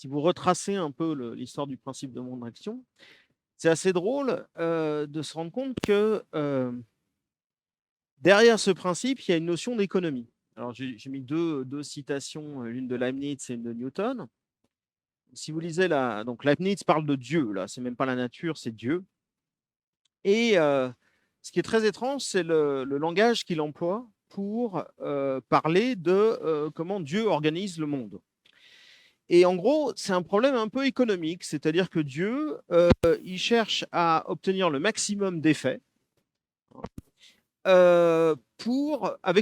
si vous retracez un peu l'histoire du principe de monde action, c'est assez drôle de se rendre compte que derrière ce principe, il y a une notion d'économie. Alors, j'ai mis deux citations, l'une de Leibniz et une de Newton. Si vous lisez donc Leibniz parle de Dieu, là, c'est même pas la nature, c'est Dieu. Et ce qui est très étrange, c'est le langage qu'il emploie pour parler de comment Dieu organise le monde. Et en gros, c'est un problème un peu économique, c'est-à-dire que Dieu, il cherche à obtenir le maximum d'effets avec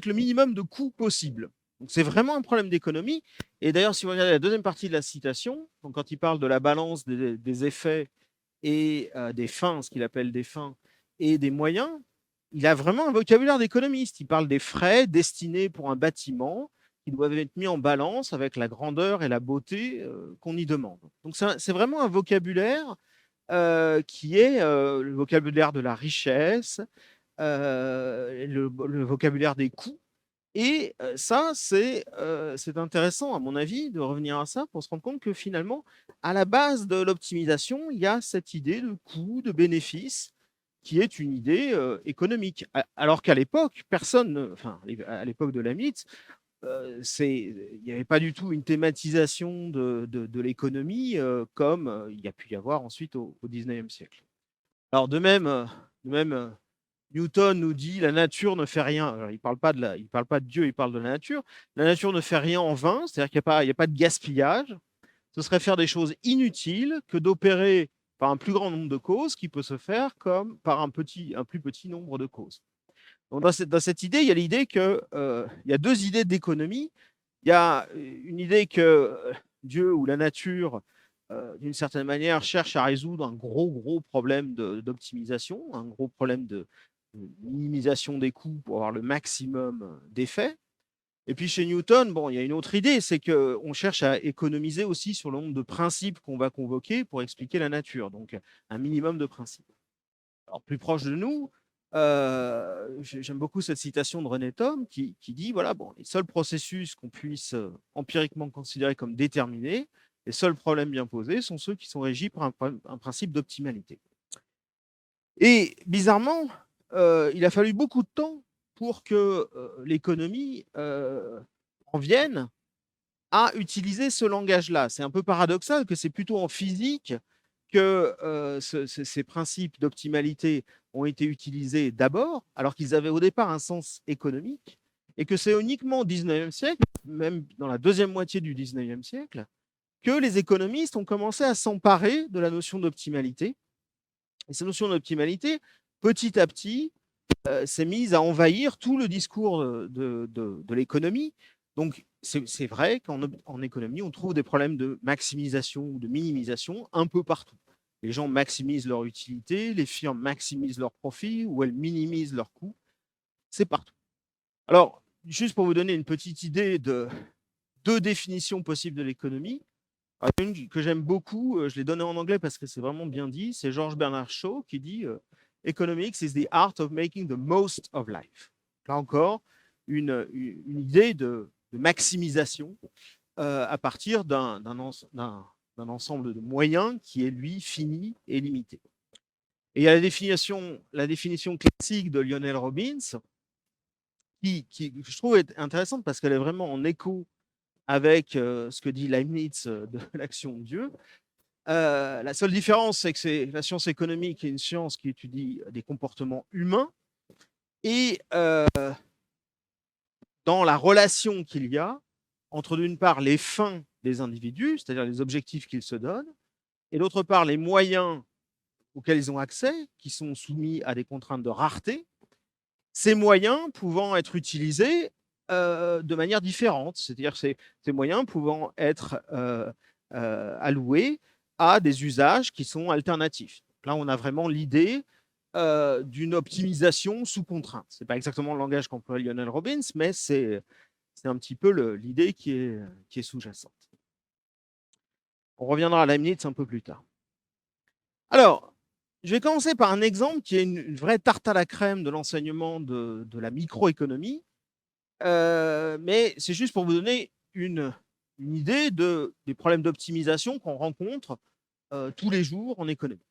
le minimum de coûts possible. Donc c'est vraiment un problème d'économie. Et d'ailleurs, si vous regardez la deuxième partie de la citation, donc quand il parle de la balance des effets et des fins, ce qu'il appelle des fins, et des moyens, il a vraiment un vocabulaire d'économiste. Il parle des frais destinés pour un bâtiment qui doivent être mis en balance avec la grandeur et la beauté qu'on y demande. Donc c'est vraiment un vocabulaire qui est le vocabulaire de la richesse, le vocabulaire des coûts. Et ça, c'est intéressant, à mon avis, de revenir à ça pour se rendre compte que finalement, à la base de l'optimisation, il y a cette idée de coût, de bénéfice, qui est une idée économique. Alors qu'à l'époque, enfin, à l'époque de Leibniz, il n'y avait pas du tout une thématisation de l'économie comme il y a pu y avoir ensuite au 19e siècle. Alors de même, Newton nous dit la nature ne fait rien. Alors, il parle pas de Dieu, il parle de la nature. La nature ne fait rien en vain, c'est-à-dire qu'il n'y a pas de gaspillage. Ce serait faire des choses inutiles que d'opérer par un plus grand nombre de causes qui peut se faire comme par un plus petit nombre de causes. Donc, dans cette idée, il y a l'idée que il y a deux idées d'économie. Il y a une idée que Dieu ou la nature, d'une certaine manière, cherche à résoudre un gros problème d'optimisation, un gros problème de minimisation des coûts pour avoir le maximum d'effets. Et puis chez Newton, bon, il y a une autre idée, c'est qu'on cherche à économiser aussi sur le nombre de principes qu'on va convoquer pour expliquer la nature, donc un minimum de principes. Alors plus proche de nous, j'aime beaucoup cette citation de René Thom qui dit, voilà, bon, les seuls processus qu'on puisse empiriquement considérer comme déterminés, les seuls problèmes bien posés sont ceux qui sont régis par un principe d'optimalité. Et bizarrement, il a fallu beaucoup de temps pour que l'économie en vienne à utiliser ce langage-là. C'est un peu paradoxal que c'est plutôt en physique que ces principes d'optimalité ont été utilisés d'abord, alors qu'ils avaient au départ un sens économique, et que c'est uniquement au 19e siècle, même dans la deuxième moitié du 19e siècle, que les économistes ont commencé à s'emparer de la notion d'optimalité. Et cette notion d'optimalité, petit à petit, s'est mise à envahir tout le discours de l'économie. Donc, c'est vrai qu'en économie, on trouve des problèmes de maximisation ou de minimisation un peu partout. Les gens maximisent leur utilité, les firmes maximisent leurs profits ou elles minimisent leurs coûts. C'est partout. Alors, juste pour vous donner une petite idée de deux définitions possibles de l'économie, une que j'aime beaucoup, je l'ai donnée en anglais parce que c'est vraiment bien dit, c'est George Bernard Shaw qui dit Economics is the art of making the most of life. Là encore, une idée de maximisation à partir d'un ensemble de moyens qui est, lui, fini et limité. Et il y a la définition classique de Lionel Robbins qui je trouve est intéressante parce qu'elle est vraiment en écho avec ce que dit Leibniz de l'action de Dieu. La seule différence, c'est que la science économique est une science qui étudie des comportements humains et dans la relation qu'il y a entre, d'une part, les fins des individus, c'est-à-dire les objectifs qu'ils se donnent, et d'autre part, les moyens auxquels ils ont accès, qui sont soumis à des contraintes de rareté, ces moyens pouvant être utilisés de manière différente, c'est-à-dire ces moyens pouvant être alloués à des usages qui sont alternatifs. Là, on a vraiment l'idée d'une optimisation sous contrainte. Ce n'est pas exactement le langage qu'emploie Lionel Robbins, mais c'est un petit peu l'idée qui est sous-jacente. On reviendra à Leibniz un peu plus tard. Alors, je vais commencer par un exemple qui est une vraie tarte à la crème de l'enseignement de la microéconomie, mais c'est juste pour vous donner une une idée des problèmes d'optimisation qu'on rencontre tous les jours en économie.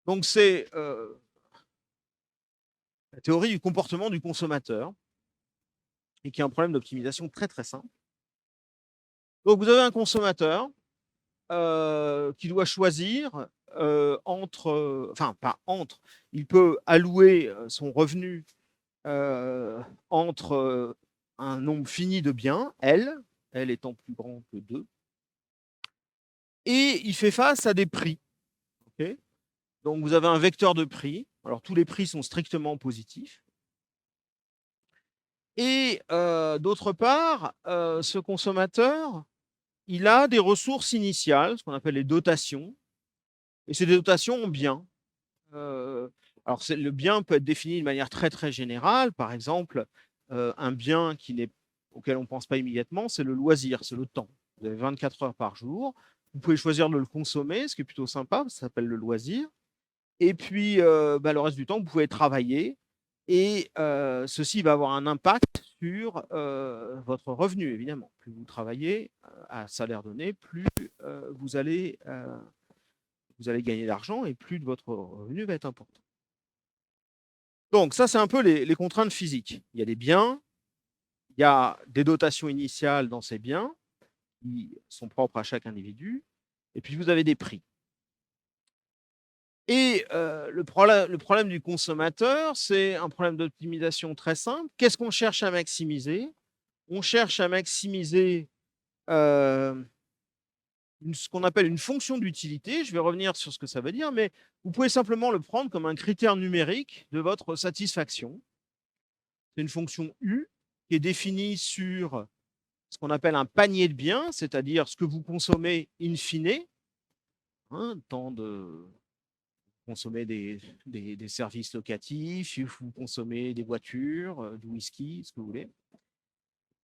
Donc, c'est la théorie du comportement du consommateur et qui est un problème d'optimisation très, très simple. Donc, vous avez un consommateur qui doit choisir enfin, pas entre, il peut allouer son revenu entre un nombre fini de biens, L étant plus grand que 2, et il fait face à des prix. Okay, donc, vous avez un vecteur de prix. Alors, tous les prix sont strictement positifs. Et d'autre part, ce consommateur, il a des ressources initiales, ce qu'on appelle les dotations, et c'est des dotations en biens. Alors, le bien peut être défini de manière très, très générale. Par exemple, un bien auquel on ne pense pas immédiatement, c'est le loisir, c'est le temps. Vous avez 24 heures par jour. Vous pouvez choisir de le consommer, ce qui est plutôt sympa, ça s'appelle le loisir. Et puis, le reste du temps, vous pouvez travailler. Et ceci va avoir un impact sur votre revenu, évidemment. Plus vous travaillez à salaire donné, plus vous allez gagner d'argent et plus de votre revenu va être important. Donc, ça, c'est un peu les contraintes physiques. Il y a des biens, il y a des dotations initiales dans ces biens qui sont propres à chaque individu, et puis vous avez des prix. Et le problème du consommateur, c'est un problème d'optimisation très simple. Qu'est-ce qu'on cherche à maximiser? On cherche à maximiser ce qu'on appelle une fonction d'utilité. Je vais revenir sur ce que ça veut dire, mais vous pouvez simplement le prendre comme un critère numérique de votre satisfaction. C'est une fonction U qui est définie sur ce qu'on appelle un panier de biens, c'est-à-dire ce que vous consommez in fine, tant de consommer des services locatifs, vous consommez des voitures, du whisky, ce que vous voulez.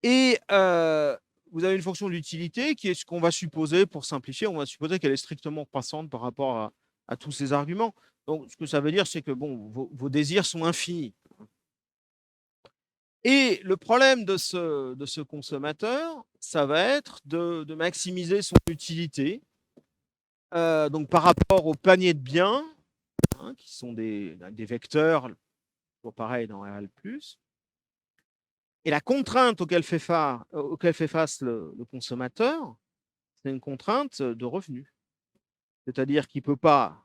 Et vous avez une fonction d'utilité qui est ce qu'on va supposer, pour simplifier, on va supposer qu'elle est strictement croissante par rapport à tous ces arguments. Donc, ce que ça veut dire, c'est que bon, vos désirs sont infinis. Et le problème de ce consommateur, ça va être de maximiser son utilité. Donc, par rapport au panier de biens, qui sont des vecteurs, pareil dans RL+. Et la contrainte auquel fait face le consommateur, c'est une contrainte de revenu. C'est-à-dire qu'il ne peut pas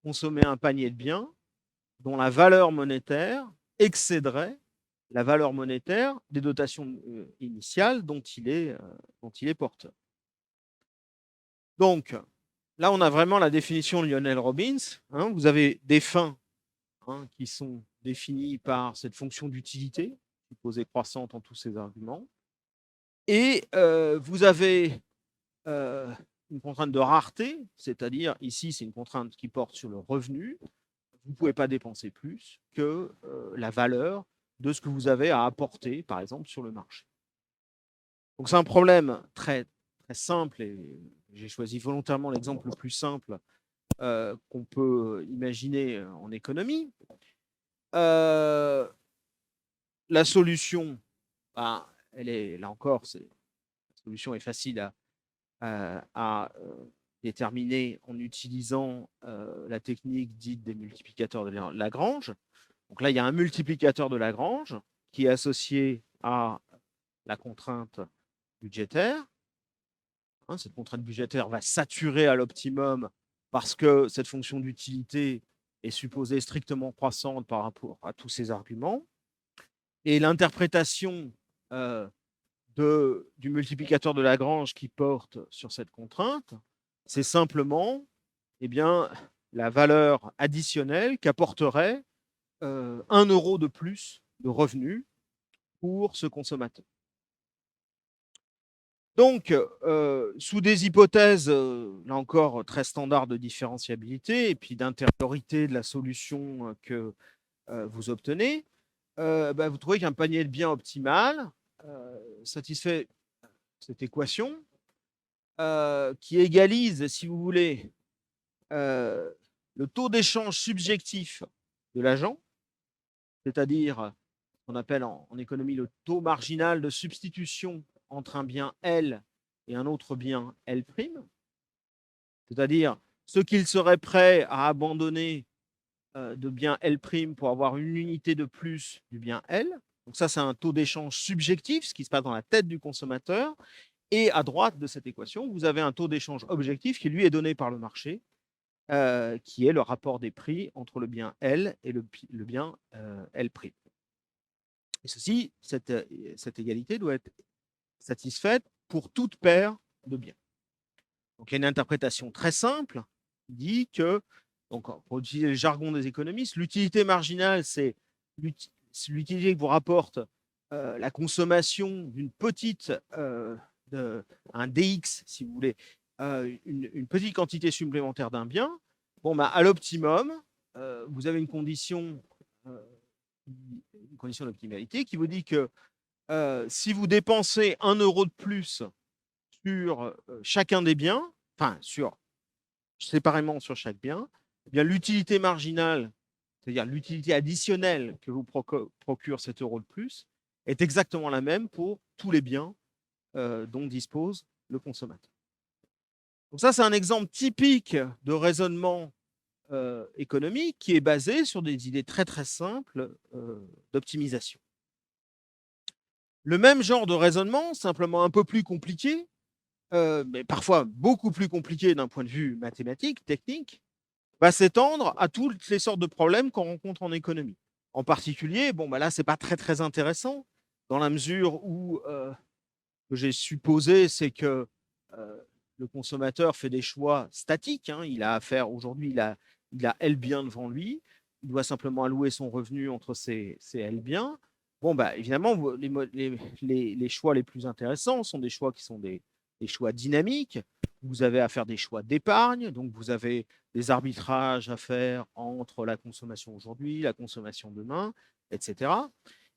consommer un panier de biens dont la valeur monétaire excéderait la valeur monétaire des dotations initiales dont il est porteur. Donc, là, on a vraiment la définition de Lionel Robbins. Vous avez des fins qui sont définies par cette fonction d'utilité, supposée croissante en tous ces arguments. Et vous avez une contrainte de rareté, c'est-à-dire ici, c'est une contrainte qui porte sur le revenu. Vous ne pouvez pas dépenser plus que la valeur de ce que vous avez à apporter, par exemple, sur le marché. Donc, c'est un problème très, très simple, et j'ai choisi volontairement l'exemple le plus simple qu'on peut imaginer en économie. La solution, elle est, là encore, la solution est facile à déterminer en utilisant la technique dite des multiplicateurs de Lagrange. Donc là, il y a un multiplicateur de Lagrange qui est associé à la contrainte budgétaire. Cette contrainte budgétaire va saturer à l'optimum parce que cette fonction d'utilité est supposée strictement croissante par rapport à tous ces arguments. Et l'interprétation du multiplicateur de Lagrange qui porte sur cette contrainte, c'est simplement la valeur additionnelle qu'apporterait 1 euro de plus de revenu pour ce consommateur. Donc, sous des hypothèses, là encore, très standards de différenciabilité et puis d'intériorité de la solution que vous obtenez, vous trouvez qu'un panier de biens optimal satisfait cette équation qui égalise, si vous voulez, le taux d'échange subjectif de l'agent, c'est-à-dire ce qu'on appelle en économie le taux marginal de substitution entre un bien L et un autre bien L', c'est-à-dire ce qu'il serait prêt à abandonner de bien L' pour avoir une unité de plus du bien L. Donc ça, c'est un taux d'échange subjectif, ce qui se passe dans la tête du consommateur. Et à droite de cette équation, vous avez un taux d'échange objectif qui, lui, est donné par le marché, qui est le rapport des prix entre le bien L et le bien L'. Et ceci, cette égalité doit être satisfaite pour toute paire de biens. Donc il y a une interprétation très simple qui dit que, donc, pour utiliser le jargon des économistes, l'utilité marginale, c'est l'utilité que vous rapporte la consommation d'une petite, un DX, si vous voulez, une petite quantité supplémentaire d'un bien. Bon, bah, à l'optimum, vous avez une condition d'optimalité qui vous dit que si vous dépensez 1 euro de plus sur chacun des biens, enfin séparément sur chaque bien, eh bien l'utilité marginale, c'est-à-dire l'utilité additionnelle que vous procure cet euro de plus, est exactement la même pour tous les biens dont dispose le consommateur. Donc ça, c'est un exemple typique de raisonnement économique qui est basé sur des idées très très simples d'optimisation. Le même genre de raisonnement, simplement un peu plus compliqué, mais parfois beaucoup plus compliqué d'un point de vue mathématique, technique, va s'étendre à toutes les sortes de problèmes qu'on rencontre en économie. En particulier, bon, bah là, ce n'est pas très, très intéressant, dans la mesure où ce que j'ai supposé, c'est que le consommateur fait des choix statiques. Hein, il a affaire, aujourd'hui, il a L biens devant lui, il doit simplement allouer son revenu entre ces L biens. Bon, bah, évidemment, les choix les plus intéressants sont des choix qui sont des choix dynamiques. Vous avez à faire des choix d'épargne, donc vous avez des arbitrages à faire entre la consommation aujourd'hui, la consommation demain, etc.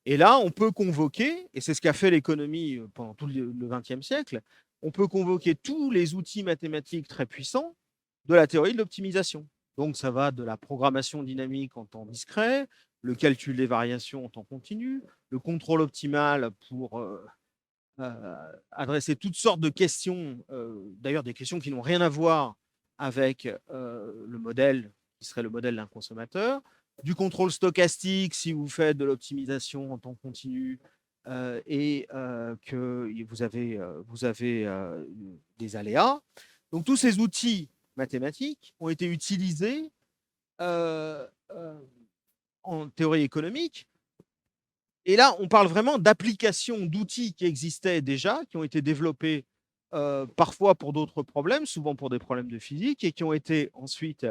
Et là, on peut convoquer, et c'est ce qu'a fait l'économie pendant tout le XXe siècle, on peut convoquer tous les outils mathématiques très puissants de la théorie de l'optimisation. Donc, ça va de la programmation dynamique en temps discret, le calcul des variations en temps continu, le contrôle optimal pour adresser toutes sortes de questions, d'ailleurs des questions qui n'ont rien à voir avec le modèle qui serait le modèle d'un consommateur, du contrôle stochastique si vous faites de l'optimisation en temps continu et que vous avez des aléas. Donc tous ces outils mathématiques ont été utilisés en théorie économique. Et là, on parle vraiment d'applications d'outils qui existaient déjà, qui ont été développés parfois pour d'autres problèmes, souvent pour des problèmes de physique, et qui ont été ensuite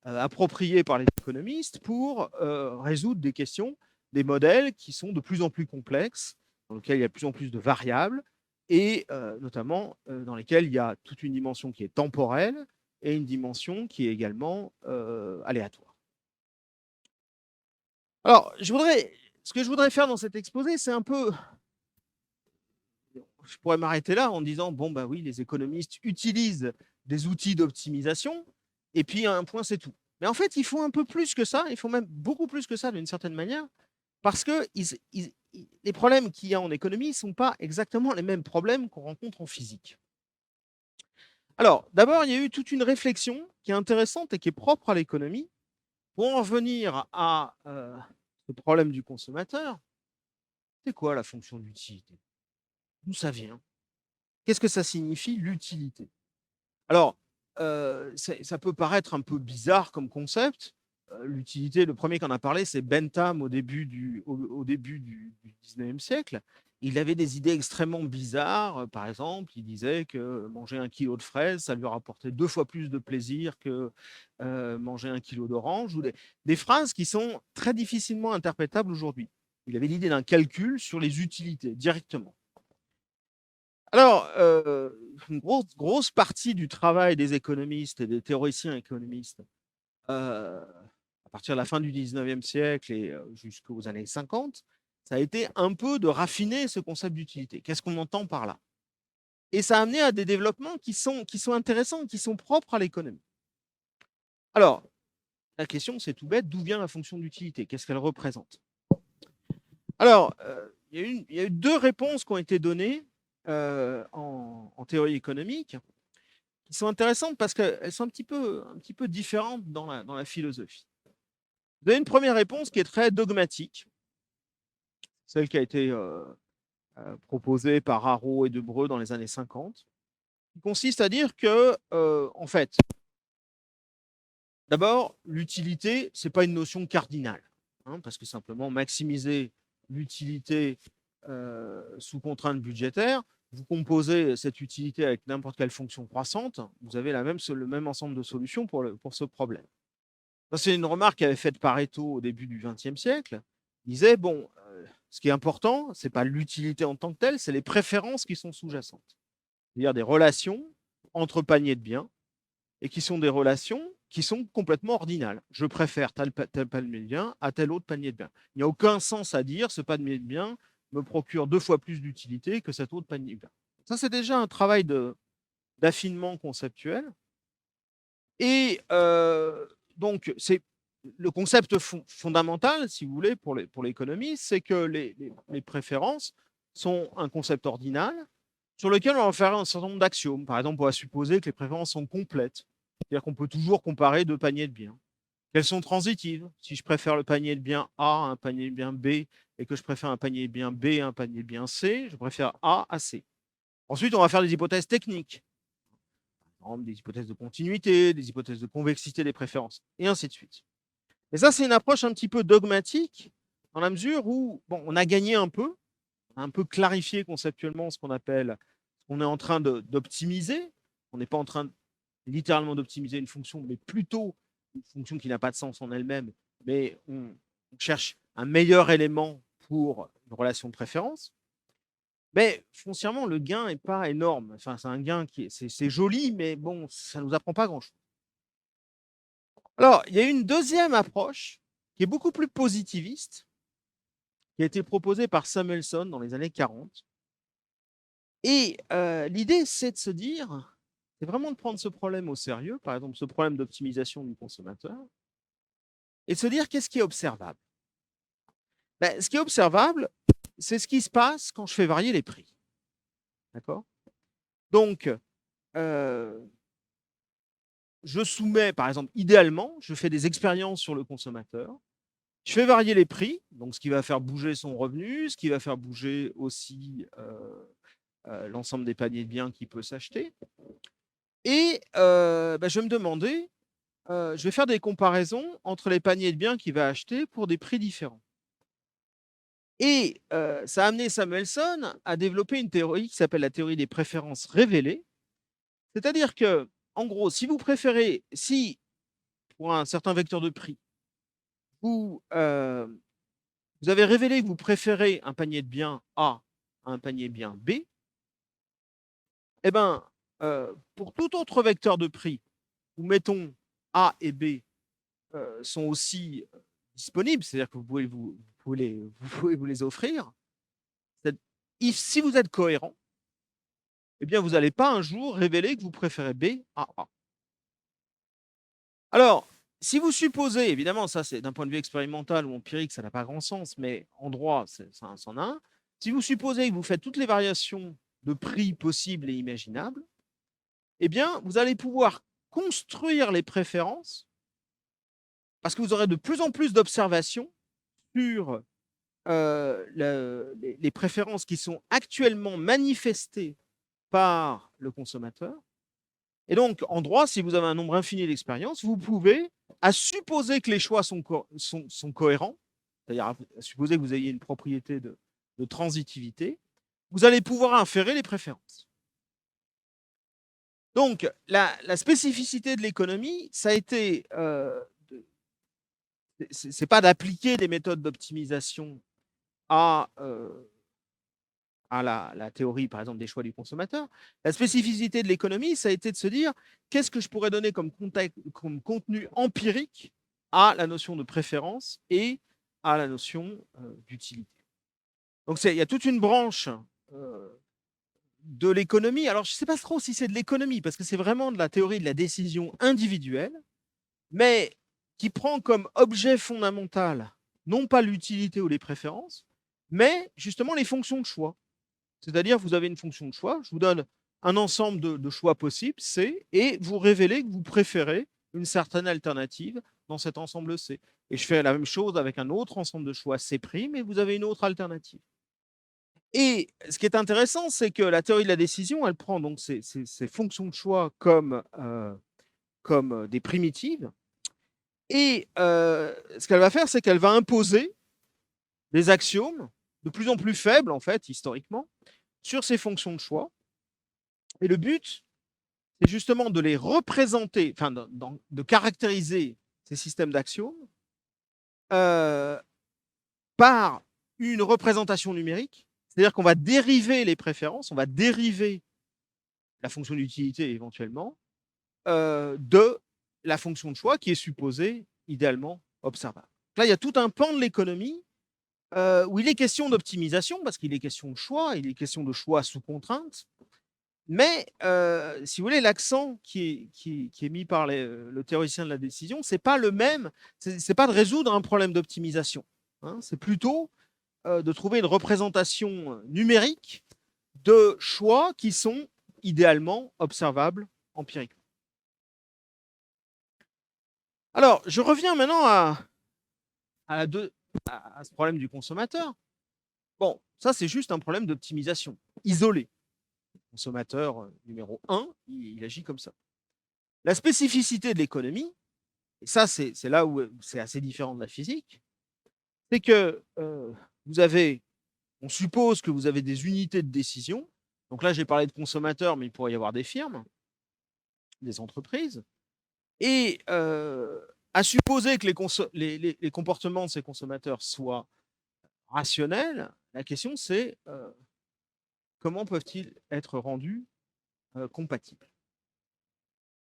appropriés par les économistes pour résoudre des questions, des modèles qui sont de plus en plus complexes, dans lesquels il y a de plus en plus de variables, et notamment dans lesquels il y a toute une dimension qui est temporelle et une dimension qui est également aléatoire. Alors, ce que je voudrais faire dans cet exposé, c'est un peu... Je pourrais m'arrêter là en disant, bon, bah oui, les économistes utilisent des outils d'optimisation, et puis à un point, c'est tout. Mais en fait, il faut un peu plus que ça, il faut même beaucoup plus que ça d'une certaine manière, parce que les problèmes qu'il y a en économie ne sont pas exactement les mêmes problèmes qu'on rencontre en physique. Alors, d'abord, il y a eu toute une réflexion qui est intéressante et qui est propre à l'économie pour en revenir à ce problème du consommateur. C'est quoi la fonction d'utilité? D'où ça vient? Qu'est-ce que ça signifie, l'utilité? Alors, ça peut paraître un peu bizarre comme concept. L'utilité, le premier qui en a parlé, c'est Bentham au début du 19e siècle. Il avait des idées extrêmement bizarres. Par exemple, il disait que manger 1 kilo de fraises, ça lui rapportait 2 fois plus de plaisir que manger 1 kilo d'oranges, ou des phrases qui sont très difficilement interprétables aujourd'hui. Il avait l'idée d'un calcul sur les utilités directement. Alors, une grosse partie du travail des économistes et des théoriciens économistes, à partir de la fin du 19e siècle et jusqu'aux années 50, ça a été un peu de raffiner ce concept d'utilité. Qu'est-ce qu'on entend par là? Et ça a amené à des développements qui sont intéressants, qui sont propres à l'économie. Alors, la question, c'est tout bête, d'où vient la fonction d'utilité? Qu'est-ce qu'elle représente? Alors, il y a eu 2 réponses qui ont été données en théorie économique, qui sont intéressantes parce qu'elles sont un petit peu différentes dans la philosophie. Vous avez une première réponse qui est très dogmatique, celle qui a été proposée par Arrow et Debreu dans les années 50, qui consiste à dire que, en fait, d'abord, l'utilité, ce n'est pas une notion cardinale, hein, parce que simplement maximiser l'utilité sous contrainte budgétaire, vous composez cette utilité avec n'importe quelle fonction croissante, vous avez le même ensemble de solutions pour ce problème. C'est une remarque qu'avait faite Pareto au début du XXe siècle. Il disait, bon, ce qui est important, ce n'est pas l'utilité en tant que telle, c'est les préférences qui sont sous-jacentes. C'est-à-dire des relations entre paniers de biens et qui sont des relations qui sont complètement ordinales. Je préfère tel panier de biens à tel autre panier de biens. Il n'y a aucun sens à dire ce panier de biens me procure 2 fois plus d'utilité que cet autre panier de biens. Ça, c'est déjà un travail d'affinement conceptuel. Et donc, c'est le concept fondamental, si vous voulez, pour l'économie, c'est que les préférences sont un concept ordinal sur lequel on va faire un certain nombre d'axiomes. Par exemple, on va supposer que les préférences sont complètes, c'est-à-dire qu'on peut toujours comparer 2 paniers de biens. Qu'elles sont transitives. Si je préfère le panier de biens A à un panier de biens B et que je préfère un panier de biens B à un panier de biens C, je préfère A à C. Ensuite, on va faire des hypothèses techniques. Par exemple, des hypothèses de continuité, des hypothèses de convexité des préférences, et ainsi de suite. Et ça, c'est une approche un petit peu dogmatique, dans la mesure où bon, on a gagné un peu clarifié conceptuellement ce qu'on appelle, ce qu'on est en train d'optimiser. On n'est pas en train littéralement d'optimiser une fonction, mais plutôt une fonction qui n'a pas de sens en elle-même, mais on cherche un meilleur élément pour une relation de préférence. Mais foncièrement, le gain n'est pas énorme. Enfin, c'est un gain qui c'est joli, mais bon, ça ne nous apprend pas grand-chose. Alors, il y a une deuxième approche qui est beaucoup plus positiviste, qui a été proposée par Samuelson dans les années 40. Et l'idée, c'est de se dire, c'est vraiment de prendre ce problème au sérieux, par exemple ce problème d'optimisation du consommateur, et de se dire qu'est-ce qui est observable. Ben, ce qui est observable, c'est ce qui se passe quand je fais varier les prix. D'accord? Donc, je soumets, par exemple, idéalement, je fais des expériences sur le consommateur, je fais varier les prix, donc ce qui va faire bouger son revenu, ce qui va faire bouger aussi l'ensemble des paniers de biens qu'il peut s'acheter. Et ben, je vais me demander, je vais faire des comparaisons entre les paniers de biens qu'il va acheter pour des prix différents. Et ça a amené Samuelson à développer une théorie qui s'appelle la théorie des préférences révélées. C'est-à-dire que, en gros, si vous préférez, si pour un certain vecteur de prix, vous avez révélé que vous préférez un panier de biens A à un panier de biens B, eh ben, pour tout autre vecteur de prix, où mettons A et B sont aussi disponibles, c'est-à-dire que vous pouvez vous les offrir, si vous êtes cohérent, eh bien, vous n'allez pas un jour révéler que vous préférez B à A. Alors, si vous supposez, évidemment, ça c'est d'un point de vue expérimental ou empirique, ça n'a pas grand sens, mais en droit, ça en a un. Si vous supposez que vous faites toutes les variations de prix possibles et imaginables, eh bien, vous allez pouvoir construire les préférences parce que vous aurez de plus en plus d'observations sur les préférences qui sont actuellement manifestées par le consommateur. Et donc, en droit, si vous avez un nombre infini d'expériences, vous pouvez, à supposer que les choix sont cohérents, c'est-à-dire à supposer que vous ayez une propriété de transitivité, vous allez pouvoir inférer les préférences. Donc, la spécificité de l'économie, ça a été, c'est pas d'appliquer des méthodes d'optimisation à la théorie, par exemple, des choix du consommateur. La spécificité de l'économie, ça a été de se dire qu'est-ce que je pourrais donner comme contenu empirique à la notion de préférence et à la notion d'utilité. Donc, il y a toute une branche de l'économie. Alors, je ne sais pas trop si c'est de l'économie, parce que c'est vraiment de la théorie de la décision individuelle, mais qui prend comme objet fondamental non pas l'utilité ou les préférences, mais justement les fonctions de choix. C'est-à-dire, vous avez une fonction de choix, je vous donne un ensemble de choix possibles, C, et vous révélez que vous préférez une certaine alternative dans cet ensemble C. Et je fais la même chose avec un autre ensemble de choix C', et vous avez une autre alternative. Et ce qui est intéressant, c'est que la théorie de la décision, elle prend donc ces fonctions de choix comme des primitives. Et ce qu'elle va faire, c'est qu'elle va imposer des axiomes de plus en plus faibles, en fait, historiquement, sur ces fonctions de choix. Et le but, c'est justement de les représenter, enfin, de caractériser ces systèmes d'axiomes euh, par une représentation numérique. C'est-à-dire qu'on va dériver les préférences, on va dériver la fonction d'utilité éventuellement de la fonction de choix qui est supposée idéalement observable. Là, il y a tout un pan de l'économie où il est question d'optimisation, parce qu'il est question de choix, il est question de choix sous contrainte. Mais, si vous voulez, l'accent qui est mis par le théoricien de la décision, c'est pas le même, c'est pas de résoudre un problème d'optimisation. Hein, c'est plutôt de trouver une représentation numérique de choix qui sont idéalement observables empiriquement. Alors, je reviens maintenant à ce problème du consommateur. Bon, ça, c'est juste un problème d'optimisation, isolé. Le consommateur numéro 1, il agit comme ça. La spécificité de l'économie, et ça, c'est là où c'est assez différent de la physique, c'est que on suppose que vous avez des unités de décision. Donc là, j'ai parlé de consommateurs, mais il pourrait y avoir des firmes, des entreprises. Et à supposer que les comportements de ces consommateurs soient rationnels, la question c'est comment peuvent-ils être rendus compatibles.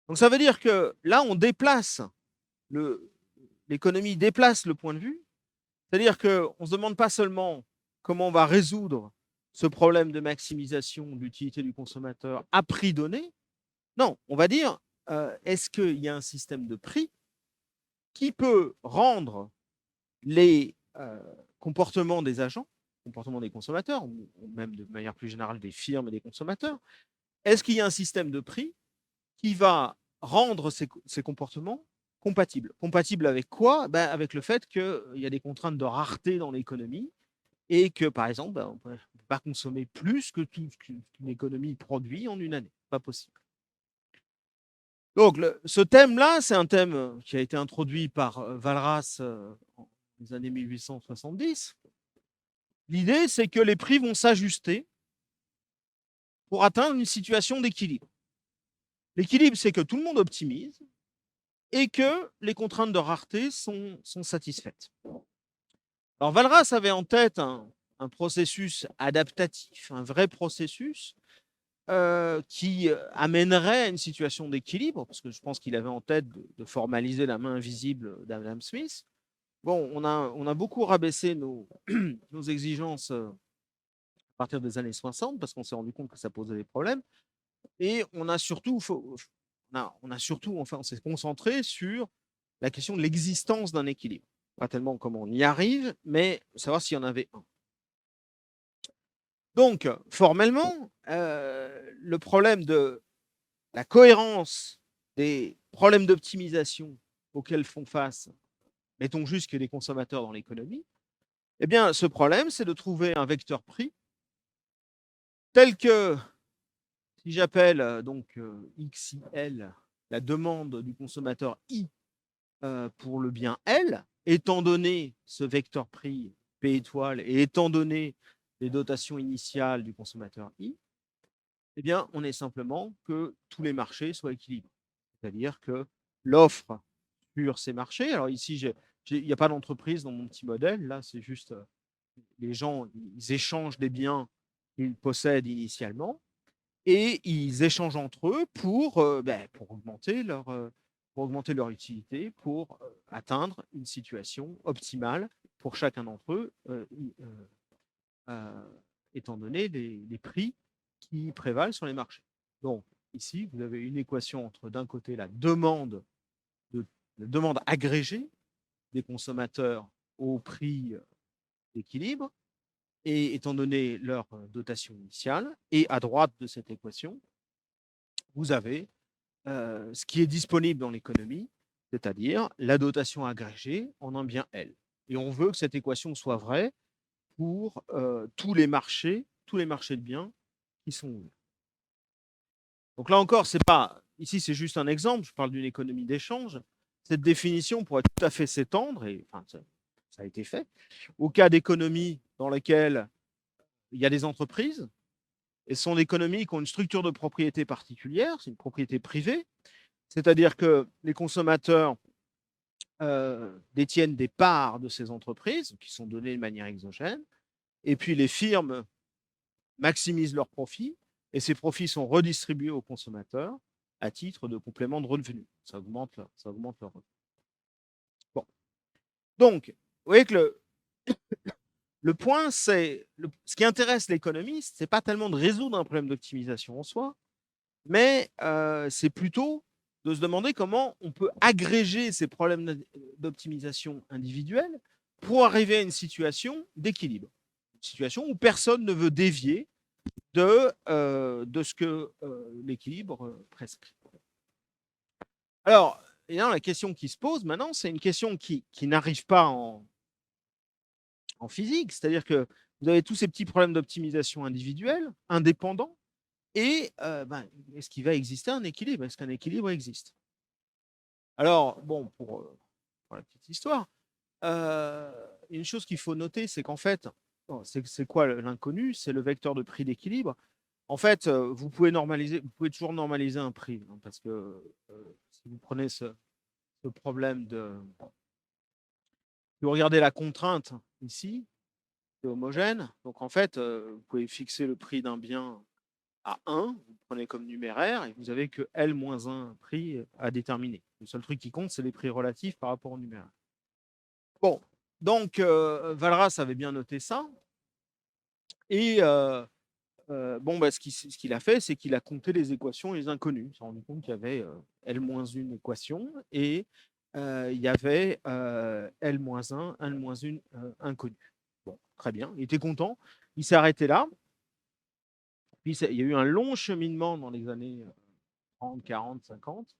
Donc ça veut dire que là, on déplace, l'économie déplace le point de vue, c'est-à-dire qu'on ne se demande pas seulement comment on va résoudre ce problème de maximisation de l'utilité du consommateur à prix donné, non, on va dire, est-ce qu'il y a un système de prix qui peut rendre les comportements des agents, comportements des consommateurs, ou même de manière plus générale des firmes et des consommateurs, est-ce qu'il y a un système de prix qui va rendre ces comportements compatibles? Compatibles avec quoi? Ben, avec le fait qu'il y a des contraintes de rareté dans l'économie et que, par exemple, ben, on ne peut pas consommer plus que tout ce qu'une économie produit en une année. Pas possible. Donc, ce thème-là, c'est un thème qui a été introduit par Walras en les années 1870. L'idée, c'est que les prix vont s'ajuster pour atteindre une situation d'équilibre. L'équilibre, c'est que tout le monde optimise et que les contraintes de rareté sont satisfaites. Alors, Walras avait en tête un processus adaptatif, un vrai processus qui amènerait à une situation d'équilibre, parce que je pense qu'il avait en tête de formaliser la main invisible d'Adam Smith. Bon, on a beaucoup rabaissé nos exigences à partir des années 60 parce qu'on s'est rendu compte que ça posait des problèmes. Et on s'est concentré sur la question de l'existence d'un équilibre. Pas tellement comment on y arrive, mais savoir s'il y en avait un. Donc, formellement, le problème de la cohérence des problèmes d'optimisation auxquels font face, mettons juste que les consommateurs dans l'économie, eh bien, ce problème, c'est de trouver un vecteur prix tel que, si j'appelle donc XIL, la demande du consommateur I pour le bien L, étant donné ce vecteur prix P étoile et étant donné les dotations initiales du consommateur I, eh bien, on est simplement que tous les marchés soient équilibrés. C'est-à-dire que l'offre sur ces marchés, alors ici, il n'y a pas d'entreprise dans mon petit modèle, là, c'est juste les gens, ils échangent des biens qu'ils possèdent initialement et ils échangent entre eux pour augmenter leur utilité, pour atteindre une situation optimale pour chacun d'entre eux, étant donné les prix qui prévalent sur les marchés. Donc, ici, vous avez une équation entre, d'un côté, la demande agrégée des consommateurs au prix d'équilibre, et étant donné leur dotation initiale, et à droite de cette équation, vous avez ce qui est disponible dans l'économie, c'est-à-dire la dotation agrégée en un bien L. Et on veut que cette équation soit vraie pour tous les marchés de biens qui sont ouverts. Donc là encore, c'est pas ici, c'est juste un exemple. Je parle d'une économie d'échange. Cette définition pourrait tout à fait s'étendre, et enfin, ça a été fait, au cas d'économies dans lesquelles il y a des entreprises, et ce sont des économies qui ont une structure de propriété particulière, c'est une propriété privée, c'est-à-dire que les consommateurs détiennent des parts de ces entreprises qui sont données de manière exogène, et puis les firmes maximisent leurs profits, et ces profits sont redistribués aux consommateurs à titre de complément de revenus. Ça augmente leur revenu. Bon. Donc, vous voyez que le point, c'est ce qui intéresse l'économiste, c'est pas tellement de résoudre un problème d'optimisation en soi, mais c'est plutôt de se demander comment on peut agréger ces problèmes d'optimisation individuelle pour arriver à une situation d'équilibre, une situation où personne ne veut dévier de ce que l'équilibre prescrit. Alors, la question qui se pose maintenant, c'est une question qui n'arrive pas en physique, c'est-à-dire que vous avez tous ces petits problèmes d'optimisation individuelle, indépendants, et est-ce qu'il va exister un équilibre? Est-ce qu'un équilibre existe? Alors, bon, pour la petite histoire, une chose qu'il faut noter, c'est qu'en fait, c'est quoi l'inconnu? C'est le vecteur de prix d'équilibre. En fait, vous pouvez toujours normaliser un prix, hein, parce que si vous prenez ce problème si vous regardez la contrainte ici, c'est homogène. Donc en fait, vous pouvez fixer le prix d'un bien à 1, vous prenez comme numéraire, et vous avez que L moins 1 prix à déterminer. Le seul truc qui compte, c'est les prix relatifs par rapport au numéraire. Bon, donc Walras avait bien noté ça. Et ce qu'il a fait, c'est qu'il a compté les équations et les inconnues. Il s'est rendu compte qu'il y avait L-1 équation et il y avait L-1, L-1 inconnu. Bon, très bien, il était content. Il s'est arrêté là. Puis il y a eu un long cheminement dans les années 30, 40, 50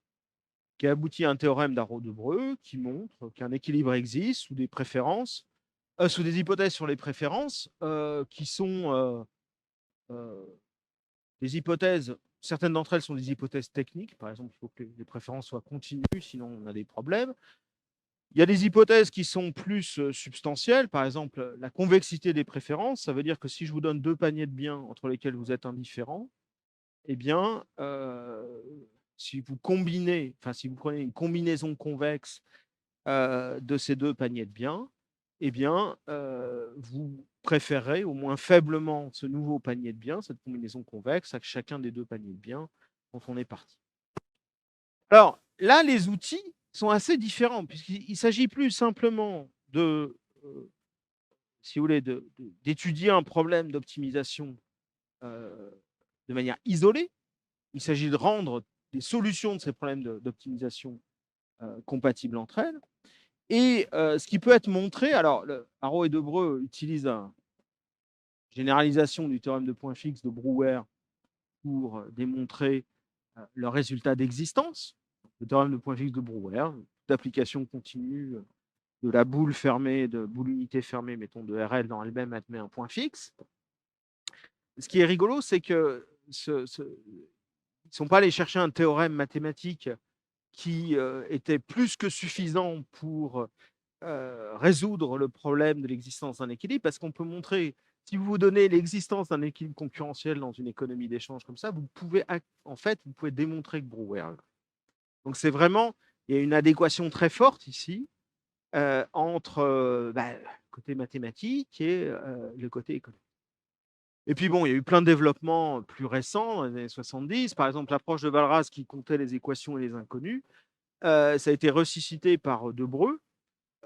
qui a abouti à un théorème d'Arrow-Debreu qui montre qu'un équilibre existe sous des préférences, sous des hypothèses sur les préférences qui sont des hypothèses. Certaines d'entre elles sont des hypothèses techniques. Par exemple, il faut que les préférences soient continues, sinon on a des problèmes. Il y a des hypothèses qui sont plus substantielles. Par exemple, la convexité des préférences. Ça veut dire que si je vous donne deux paniers de biens entre lesquels vous êtes indifférents, eh bien, si vous prenez une combinaison convexe de ces deux paniers de biens, eh bien, vous préférez au moins faiblement ce nouveau panier de biens, cette combinaison convexe, à chacun des deux paniers de biens dont on est parti. Alors là, les outils sont assez différents, puisqu'il ne s'agit plus simplement de, si vous voulez, d'étudier un problème d'optimisation de manière isolée. Il s'agit de rendre des solutions de ces problèmes d'optimisation compatibles entre elles. Et ce qui peut être montré, alors Arrow et Debreu utilisent une généralisation du théorème de point fixe de Brouwer pour démontrer le résultat d'existence. Le théorème de point fixe de Brouwer, d'application continue de la boule fermée, de boule unité fermée, mettons de RL dans elle-même admet un point fixe. Ce qui est rigolo, c'est que ils ne sont pas allés chercher un théorème mathématique qui était plus que suffisant pour résoudre le problème de l'existence d'un équilibre, parce qu'on peut montrer, si vous vous donnez l'existence d'un équilibre concurrentiel dans une économie d'échange comme ça, vous pouvez démontrer que Brouwer. Donc c'est vraiment, il y a une adéquation très forte ici entre le côté mathématique et le côté économique. Et puis bon, il y a eu plein de développements plus récents, dans les années 70. Par exemple, l'approche de Walras qui comptait les équations et les inconnues, ça a été ressuscité par Debreu.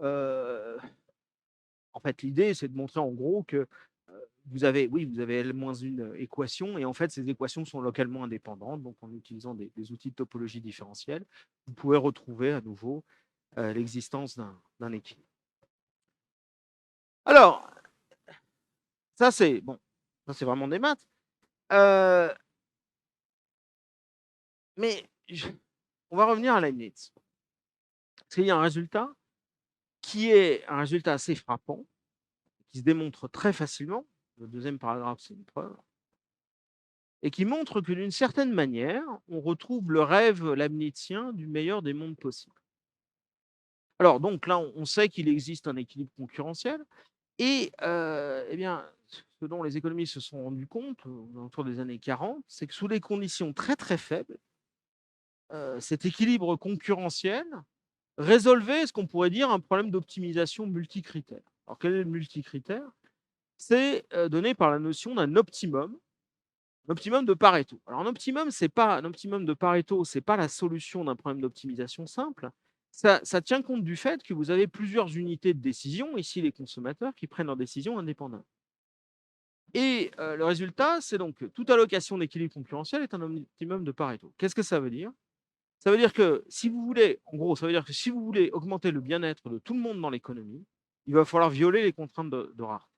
En fait, l'idée, c'est de montrer en gros que vous avez L-1 équation, et en fait, ces équations sont localement indépendantes. Donc, en utilisant des outils de topologie différentielle, vous pouvez retrouver à nouveau l'existence d'un équilibre. Alors, Ça, c'est bon, ça, c'est vraiment des maths. Euh, mais on va revenir à Leibniz. Parce qu'il y a un résultat qui est un résultat assez frappant, qui se démontre très facilement. Le deuxième paragraphe, c'est une preuve. Et qui montre que d'une certaine manière, on retrouve le rêve leibnizien du meilleur des mondes possibles. Alors, donc là, on sait qu'il existe un équilibre concurrentiel. Et eh bien, ce dont les économistes se sont rendus compte autour des années 40, c'est que sous des conditions très très faibles, cet équilibre concurrentiel résolvait ce qu'on pourrait dire un problème d'optimisation multicritère. Alors, quel est le multicritère? C'est donné par la notion d'un optimum de Pareto. Alors, un optimum de Pareto, c'est pas la solution d'un problème d'optimisation simple. Ça tient compte du fait que vous avez plusieurs unités de décision, ici les consommateurs, qui prennent leurs décisions indépendamment. Et le résultat, c'est donc que toute allocation d'équilibre concurrentiel est un optimum de Pareto. Qu'est-ce que ça veut dire? Ça veut dire que si vous voulez, en gros, ça veut dire que si vous voulez augmenter le bien-être de tout le monde dans l'économie, il va falloir violer les contraintes de rareté.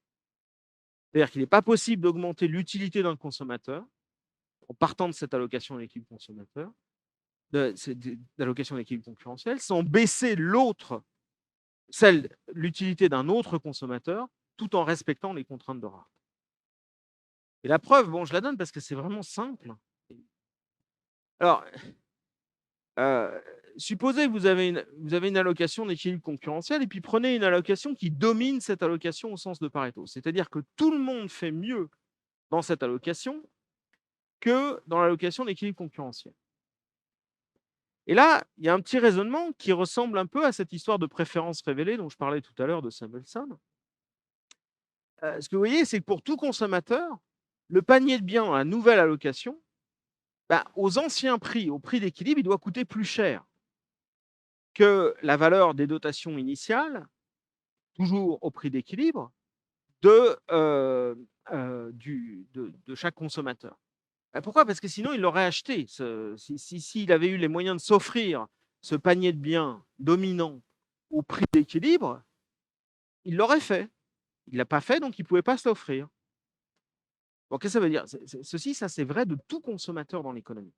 C'est-à-dire qu'il n'est pas possible d'augmenter l'utilité d'un consommateur en partant de cette allocation d'équilibre consommateur, d'allocation d'équilibre concurrentiel, sans baisser l'utilité d'un autre consommateur, tout en respectant les contraintes de rareté. Et la preuve, bon, je la donne parce que c'est vraiment simple. Alors, supposez que vous avez une allocation d'équilibre concurrentiel et puis prenez une allocation qui domine cette allocation au sens de Pareto. C'est-à-dire que tout le monde fait mieux dans cette allocation que dans l'allocation d'équilibre concurrentiel. Et là, il y a un petit raisonnement qui ressemble un peu à cette histoire de préférence révélée dont je parlais tout à l'heure de Samuelson. Ce que vous voyez, c'est que pour tout consommateur, le panier de biens dans la nouvelle allocation, aux anciens prix, au prix d'équilibre, il doit coûter plus cher que la valeur des dotations initiales, toujours au prix d'équilibre, de chaque consommateur. Pourquoi? Parce que sinon, il l'aurait acheté. S'il avait eu les moyens de s'offrir ce panier de biens dominant au prix d'équilibre, il l'aurait fait. Il ne l'a pas fait, donc il ne pouvait pas se l'offrir. Bon, qu'est-ce que ça veut dire? Ceci, ça c'est vrai de tout consommateur dans l'économie.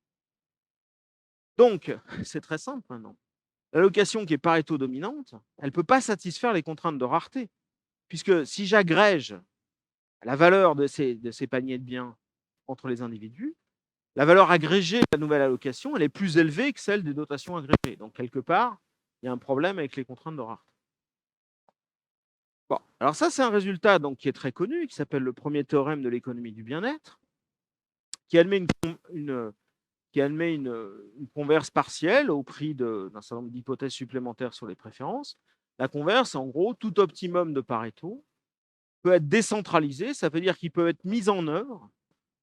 Donc, c'est très simple maintenant. L'allocation qui est Pareto dominante, elle ne peut pas satisfaire les contraintes de rareté. Puisque si j'agrège la valeur de ces paniers de biens entre les individus, la valeur agrégée de la nouvelle allocation, elle est plus élevée que celle des dotations agrégées. Donc, quelque part, il y a un problème avec les contraintes de rareté. Bon, alors ça, c'est un résultat donc, qui est très connu, qui s'appelle le premier théorème de l'économie du bien-être, qui admet une converse partielle au prix d'un certain nombre d'hypothèses supplémentaires sur les préférences. La converse, en gros, tout optimum de Pareto peut être décentralisé, ça veut dire qu'il peut être mis en œuvre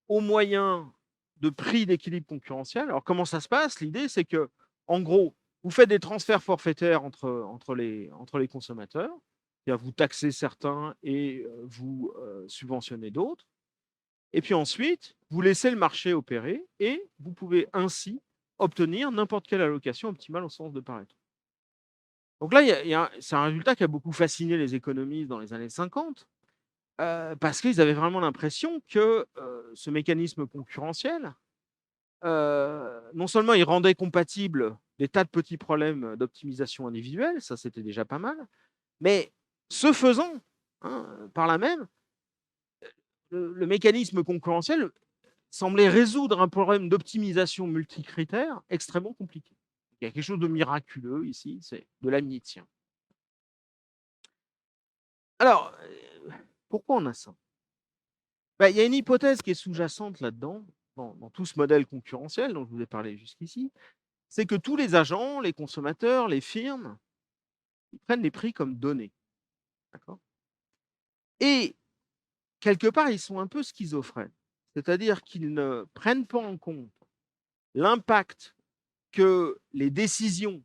au moyen de prix d'équilibre concurrentiel. Alors, comment ça se passe? L'idée, c'est que, en gros, vous faites des transferts forfaitaires entre les consommateurs, c'est-à-dire vous taxez certains et vous subventionnez d'autres. Et puis ensuite, vous laissez le marché opérer et vous pouvez ainsi obtenir n'importe quelle allocation optimale au sens de Pareto. Donc là, c'est un résultat qui a beaucoup fasciné les économistes dans les années 50, parce qu'ils avaient vraiment l'impression que ce mécanisme concurrentiel, non seulement il rendait compatible des tas de petits problèmes d'optimisation individuelle, ça c'était déjà pas mal, mais ce faisant, par là même, le mécanisme concurrentiel semblait résoudre un problème d'optimisation multicritère extrêmement compliqué. Il y a quelque chose de miraculeux ici, c'est de Leibnizien. Alors, pourquoi on a ça? Il y a une hypothèse qui est sous-jacente là-dedans, dans tout ce modèle concurrentiel dont je vous ai parlé jusqu'ici, c'est que tous les agents, les consommateurs, les firmes, ils prennent les prix comme donnés. D'accord? Et quelque part, ils sont un peu schizophrènes. C'est-à-dire qu'ils ne prennent pas en compte l'impact que les décisions,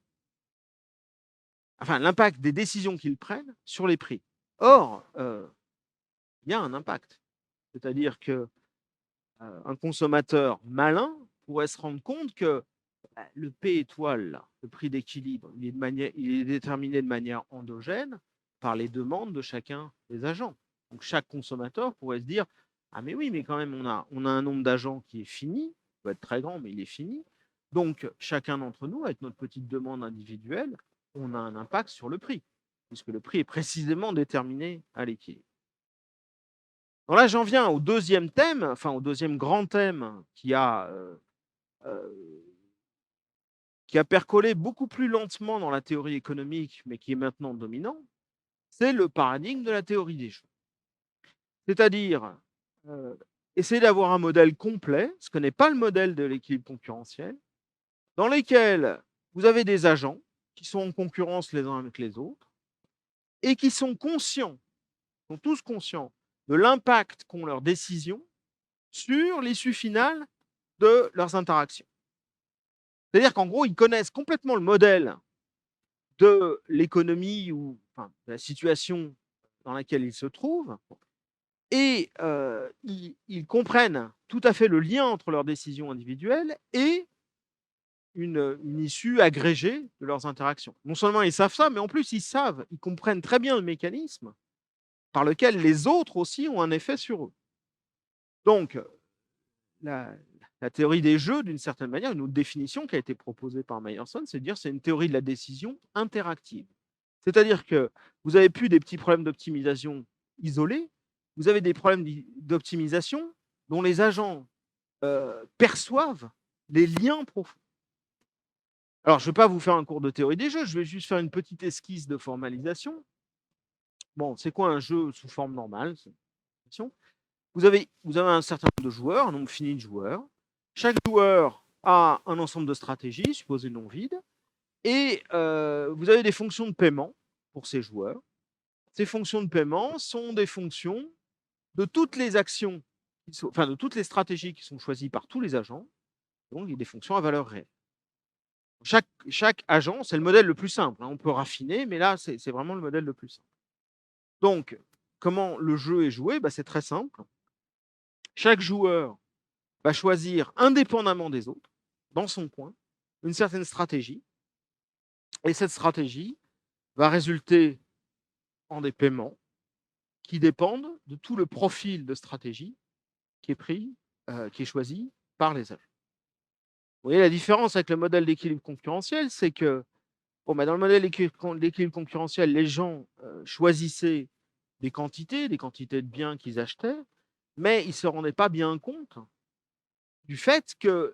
enfin l'impact des décisions qu'ils prennent sur les prix. Or, il y a un impact. C'est-à-dire que un consommateur malin pourrait se rendre compte que le P étoile, là, le prix d'équilibre, il est déterminé de manière endogène par les demandes de chacun des agents. Donc chaque consommateur pourrait se dire: «Ah mais oui, mais quand même on a un nombre d'agents qui est fini, il peut être très grand, mais il est fini. Donc chacun d'entre nous, avec notre petite demande individuelle, on a un impact sur le prix, puisque le prix est précisément déterminé à l'équilibre». Donc là, j'en viens au deuxième thème, enfin au deuxième grand thème heu, qui a percolé beaucoup plus lentement dans la théorie économique, mais qui est maintenant dominant, c'est le paradigme de la théorie des jeux. C'est-à-dire, heu, essayer d'avoir un modèle complet, ce que n'est pas le modèle de l'équilibre concurrentiel, dans lequel vous avez des agents qui sont en concurrence les uns avec les autres et qui sont tous conscients de l'impact qu'ont leurs décisions sur l'issue finale de leurs interactions. C'est-à-dire qu'en gros, ils connaissent complètement le modèle de l'économie ou enfin, de la situation dans laquelle ils se trouvent et ils comprennent tout à fait le lien entre leurs décisions individuelles et une issue agrégée de leurs interactions. Non seulement ils savent ça, mais en plus ils comprennent très bien le mécanisme par lequel les autres aussi ont un effet sur eux. Donc la la théorie des jeux, d'une certaine manière, une autre définition qui a été proposée par Meyerson, c'est de dire c'est une théorie de la décision interactive. C'est-à-dire que vous avez plus des petits problèmes d'optimisation isolés, vous avez des problèmes d'optimisation dont les agents perçoivent les liens profonds. Alors, je ne vais pas vous faire un cours de théorie des jeux, je vais juste faire une petite esquisse de formalisation. Bon, c'est quoi un jeu sous forme normale? Vous avez un certain nombre de joueurs, un nombre fini de joueurs. Chaque joueur a un ensemble de stratégies, supposées non vides, et vous avez des fonctions de paiement pour ces joueurs. Ces fonctions de paiement sont des fonctions de toutes les actions, enfin de toutes les stratégies qui sont choisies par tous les agents, donc il y a des fonctions à valeur réelle. Chaque agent, c'est le modèle le plus simple, hein. On peut raffiner, mais là, c'est vraiment le modèle le plus simple. Donc, comment le jeu est joué? C'est très simple. Chaque joueur va choisir indépendamment des autres, dans son coin, une certaine stratégie, et cette stratégie va résulter en des paiements qui dépendent de tout le profil de stratégie qui est pris, qui est choisi par les agents. Vous voyez la différence avec le modèle d'équilibre concurrentiel, c'est que dans le modèle d'équilibre concurrentiel, les gens choisissaient des quantités de biens qu'ils achetaient, mais ils ne se rendaient pas bien compte du fait que,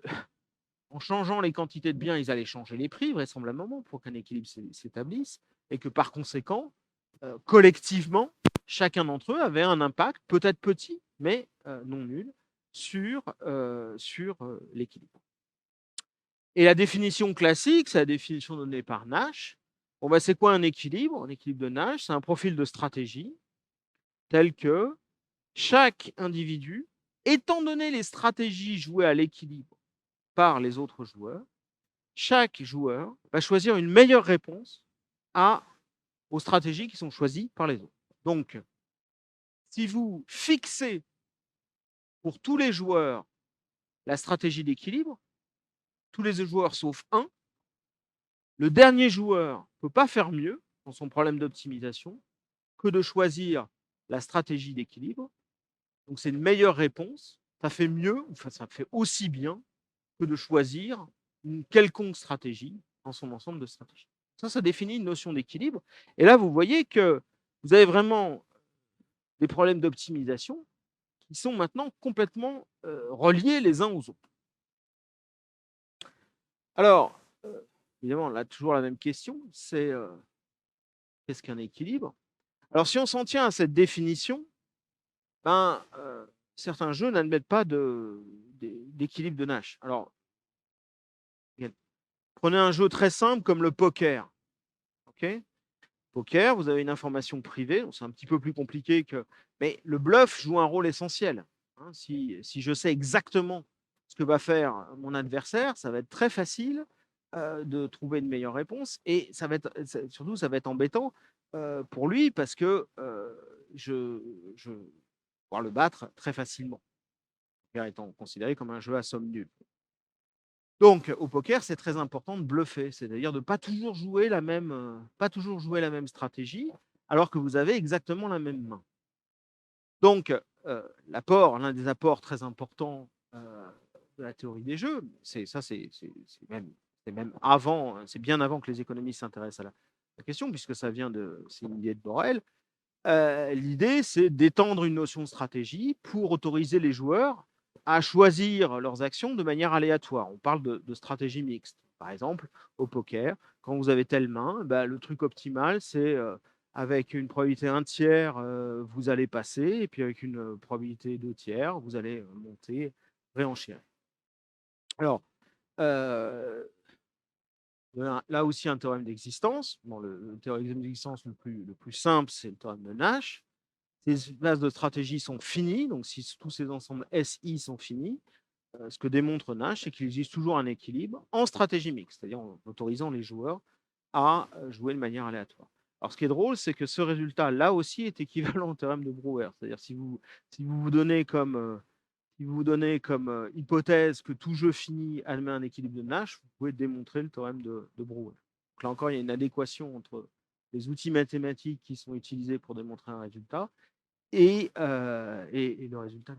en changeant les quantités de biens, ils allaient changer les prix, vraisemblablement, pour qu'un équilibre s'établisse, et que par conséquent, collectivement, chacun d'entre eux avait un impact, peut-être petit, mais non nul, sur l'équilibre. Et la définition classique, c'est la définition donnée par Nash. C'est quoi un équilibre? Un équilibre de Nash, c'est un profil de stratégie tel que chaque individu, étant donné les stratégies jouées à l'équilibre par les autres joueurs, chaque joueur va choisir une meilleure réponse aux stratégies qui sont choisies par les autres. Donc, si vous fixez pour tous les joueurs la stratégie d'équilibre, tous les joueurs sauf un, le dernier joueur ne peut pas faire mieux dans son problème d'optimisation que de choisir la stratégie d'équilibre. Donc, c'est une meilleure réponse. Ça fait mieux, enfin, ça fait aussi bien que de choisir une quelconque stratégie dans son ensemble de stratégies. Ça définit une notion d'équilibre. Et là, vous voyez que vous avez vraiment des problèmes d'optimisation qui sont maintenant complètement reliés les uns aux autres. Alors, évidemment, là, toujours la même question, c'est qu'est-ce qu'un équilibre? Alors, si on s'en tient à cette définition, certains jeux n'admettent pas d'équilibre de Nash. Alors, prenez un jeu très simple comme le poker. Okay, poker, vous avez une information privée, c'est un petit peu plus compliqué que. Mais le bluff joue un rôle essentiel. Hein. Si je sais exactement ce que va faire mon adversaire, ça va être très facile de trouver une meilleure réponse. Et surtout, ça va être embêtant pour lui parce que je vais pouvoir le battre très facilement, étant considéré comme un jeu à somme nulle. Donc, au poker, c'est très important de bluffer, c'est-à-dire de ne pas toujours jouer la même stratégie, alors que vous avez exactement la même main. Donc, l'un des apports très importants de la théorie des jeux, c'est même avant, c'est bien avant que les économistes s'intéressent à la question, puisque c'est une idée de Borel. L'idée, c'est d'étendre une notion de stratégie pour autoriser les joueurs à choisir leurs actions de manière aléatoire. On parle de stratégie mixte. Par exemple, au poker, quand vous avez telle main, bah, le truc optimal, c'est avec une probabilité 1/3, vous allez passer, et puis avec une probabilité 2/3, vous allez monter, réenchérir. Alors, euh, là aussi, un théorème d'existence. Bon, le théorème d'existence le plus simple, c'est le théorème de Nash. Ces bases de stratégie sont finies, donc si tous ces ensembles SI sont finis, ce que démontre Nash, c'est qu'il existe toujours un équilibre en stratégie mixte, c'est-à-dire en autorisant les joueurs à jouer de manière aléatoire. Alors, ce qui est drôle, c'est que ce résultat, là aussi, est équivalent au théorème de Brouwer. C'est-à-dire, si vous vous donnez comme hypothèse que tout jeu fini admet un équilibre de Nash, vous pouvez démontrer le théorème de Brouwer. Donc là encore, il y a une adéquation entre les outils mathématiques qui sont utilisés pour démontrer un résultat et le résultat.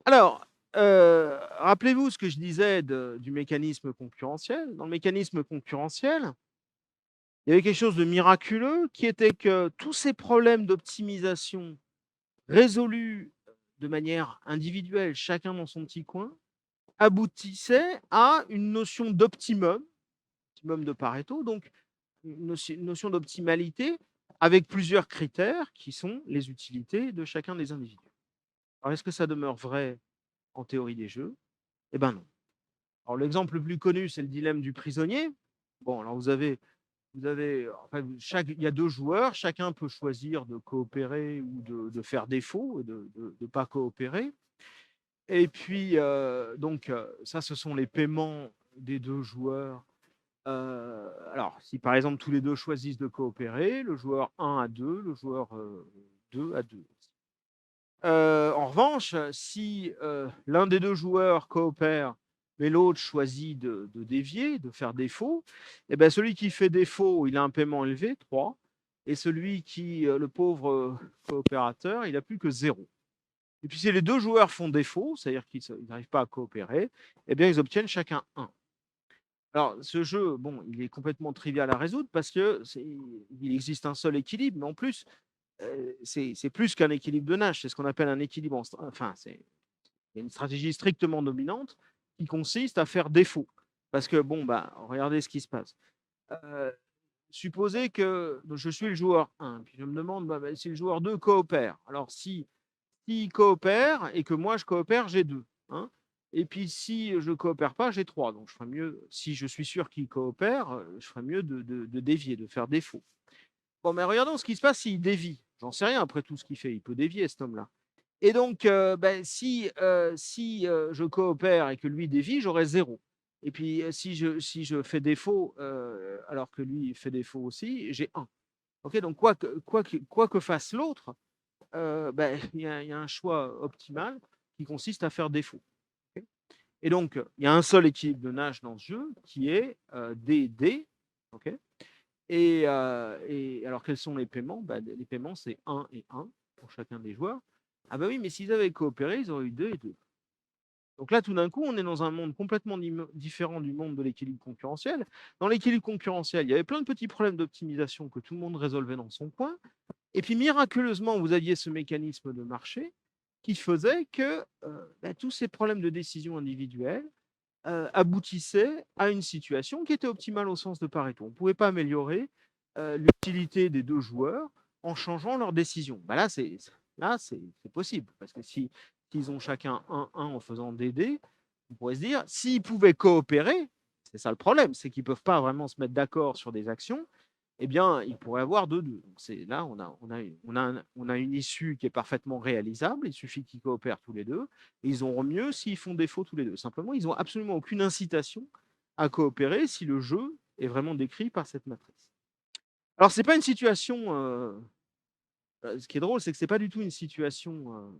Alors, rappelez-vous ce que je disais du mécanisme concurrentiel. Dans le mécanisme concurrentiel, il y avait quelque chose de miraculeux qui était que tous ces problèmes d'optimisation résolus de manière individuelle, chacun dans son petit coin, aboutissaient à une notion d'optimum, optimum de Pareto, donc une notion d'optimalité avec plusieurs critères qui sont les utilités de chacun des individus. Alors, est-ce que ça demeure vrai en théorie des jeux? Eh bien non. Alors, l'exemple le plus connu, c'est le dilemme du prisonnier. Bon, alors enfin, il y a deux joueurs, chacun peut choisir de coopérer ou de faire défaut, de ne pas coopérer. Et puis, donc, ça, ce sont les paiements des deux joueurs. Alors, si par exemple tous les deux choisissent de coopérer, le joueur 1 à 2, le joueur 2 à 2. En revanche, si l'un des deux joueurs coopère, mais l'autre choisit de dévier, de faire défaut, et ben celui qui fait défaut, il a un paiement élevé, 3, et celui le pauvre coopérateur, il n'a plus que 0. Et puis si les deux joueurs font défaut, c'est-à-dire qu'ils n'arrivent pas à coopérer, eh bien ils obtiennent chacun 1. Alors, ce jeu, bon, il est complètement trivial à résoudre parce il existe un seul équilibre, mais en plus, c'est plus qu'un équilibre de Nash, c'est ce qu'on appelle un équilibre, enfin, c'est une stratégie strictement dominante qui consiste à faire défaut. Parce que, bon, bah, regardez ce qui se passe. Supposez que je suis le joueur 1, puis je me demande si le joueur 2 coopère. Alors, s'il coopère et que moi je coopère, j'ai 2. Hein. Et puis, si je ne coopère pas, j'ai 3. Donc, je ferais mieux, si je suis sûr qu'il coopère, je ferais mieux de dévier, de faire défaut. Bon, mais regardons ce qui se passe s'il dévie. J'en sais rien après tout ce qu'il fait. Il peut dévier, cet homme-là. Et donc, si je coopère et que lui dévie, j'aurai 0. Et puis, si je fais défaut, alors que lui fait défaut aussi, j'ai 1. Ok, donc quoi que fasse l'autre, il y a un choix optimal qui consiste à faire défaut. Okay. Et donc, il y a un seul équilibre de Nash dans ce jeu qui est DD. Okay. Et alors, quels sont les paiements? Les paiements, c'est 1 et 1 pour chacun des joueurs. Ah bah oui, mais s'ils avaient coopéré, ils auraient eu 2 et 2. Donc là, tout d'un coup, on est dans un monde complètement différent du monde de l'équilibre concurrentiel. Dans l'équilibre concurrentiel, il y avait plein de petits problèmes d'optimisation que tout le monde résolvait dans son coin. Et puis, miraculeusement, vous aviez ce mécanisme de marché qui faisait que tous ces problèmes de décision individuelle aboutissaient à une situation qui était optimale au sens de Pareto. On ne pouvait pas améliorer l'utilité des deux joueurs en changeant leur décision. Là, c'est possible, parce que s'ils ont chacun 1-1 en faisant des dés, on pourrait se dire, s'ils pouvaient coopérer, c'est ça le problème, c'est qu'ils ne peuvent pas vraiment se mettre d'accord sur des actions, eh bien, ils pourraient avoir 2-2. Là, on a une issue qui est parfaitement réalisable, il suffit qu'ils coopèrent tous les deux, et ils auront mieux s'ils font défaut tous les deux. Simplement, ils n'ont absolument aucune incitation à coopérer si le jeu est vraiment décrit par cette matrice. Alors, c'est pas une situation. Ce qui est drôle, c'est que c'est pas du tout une situation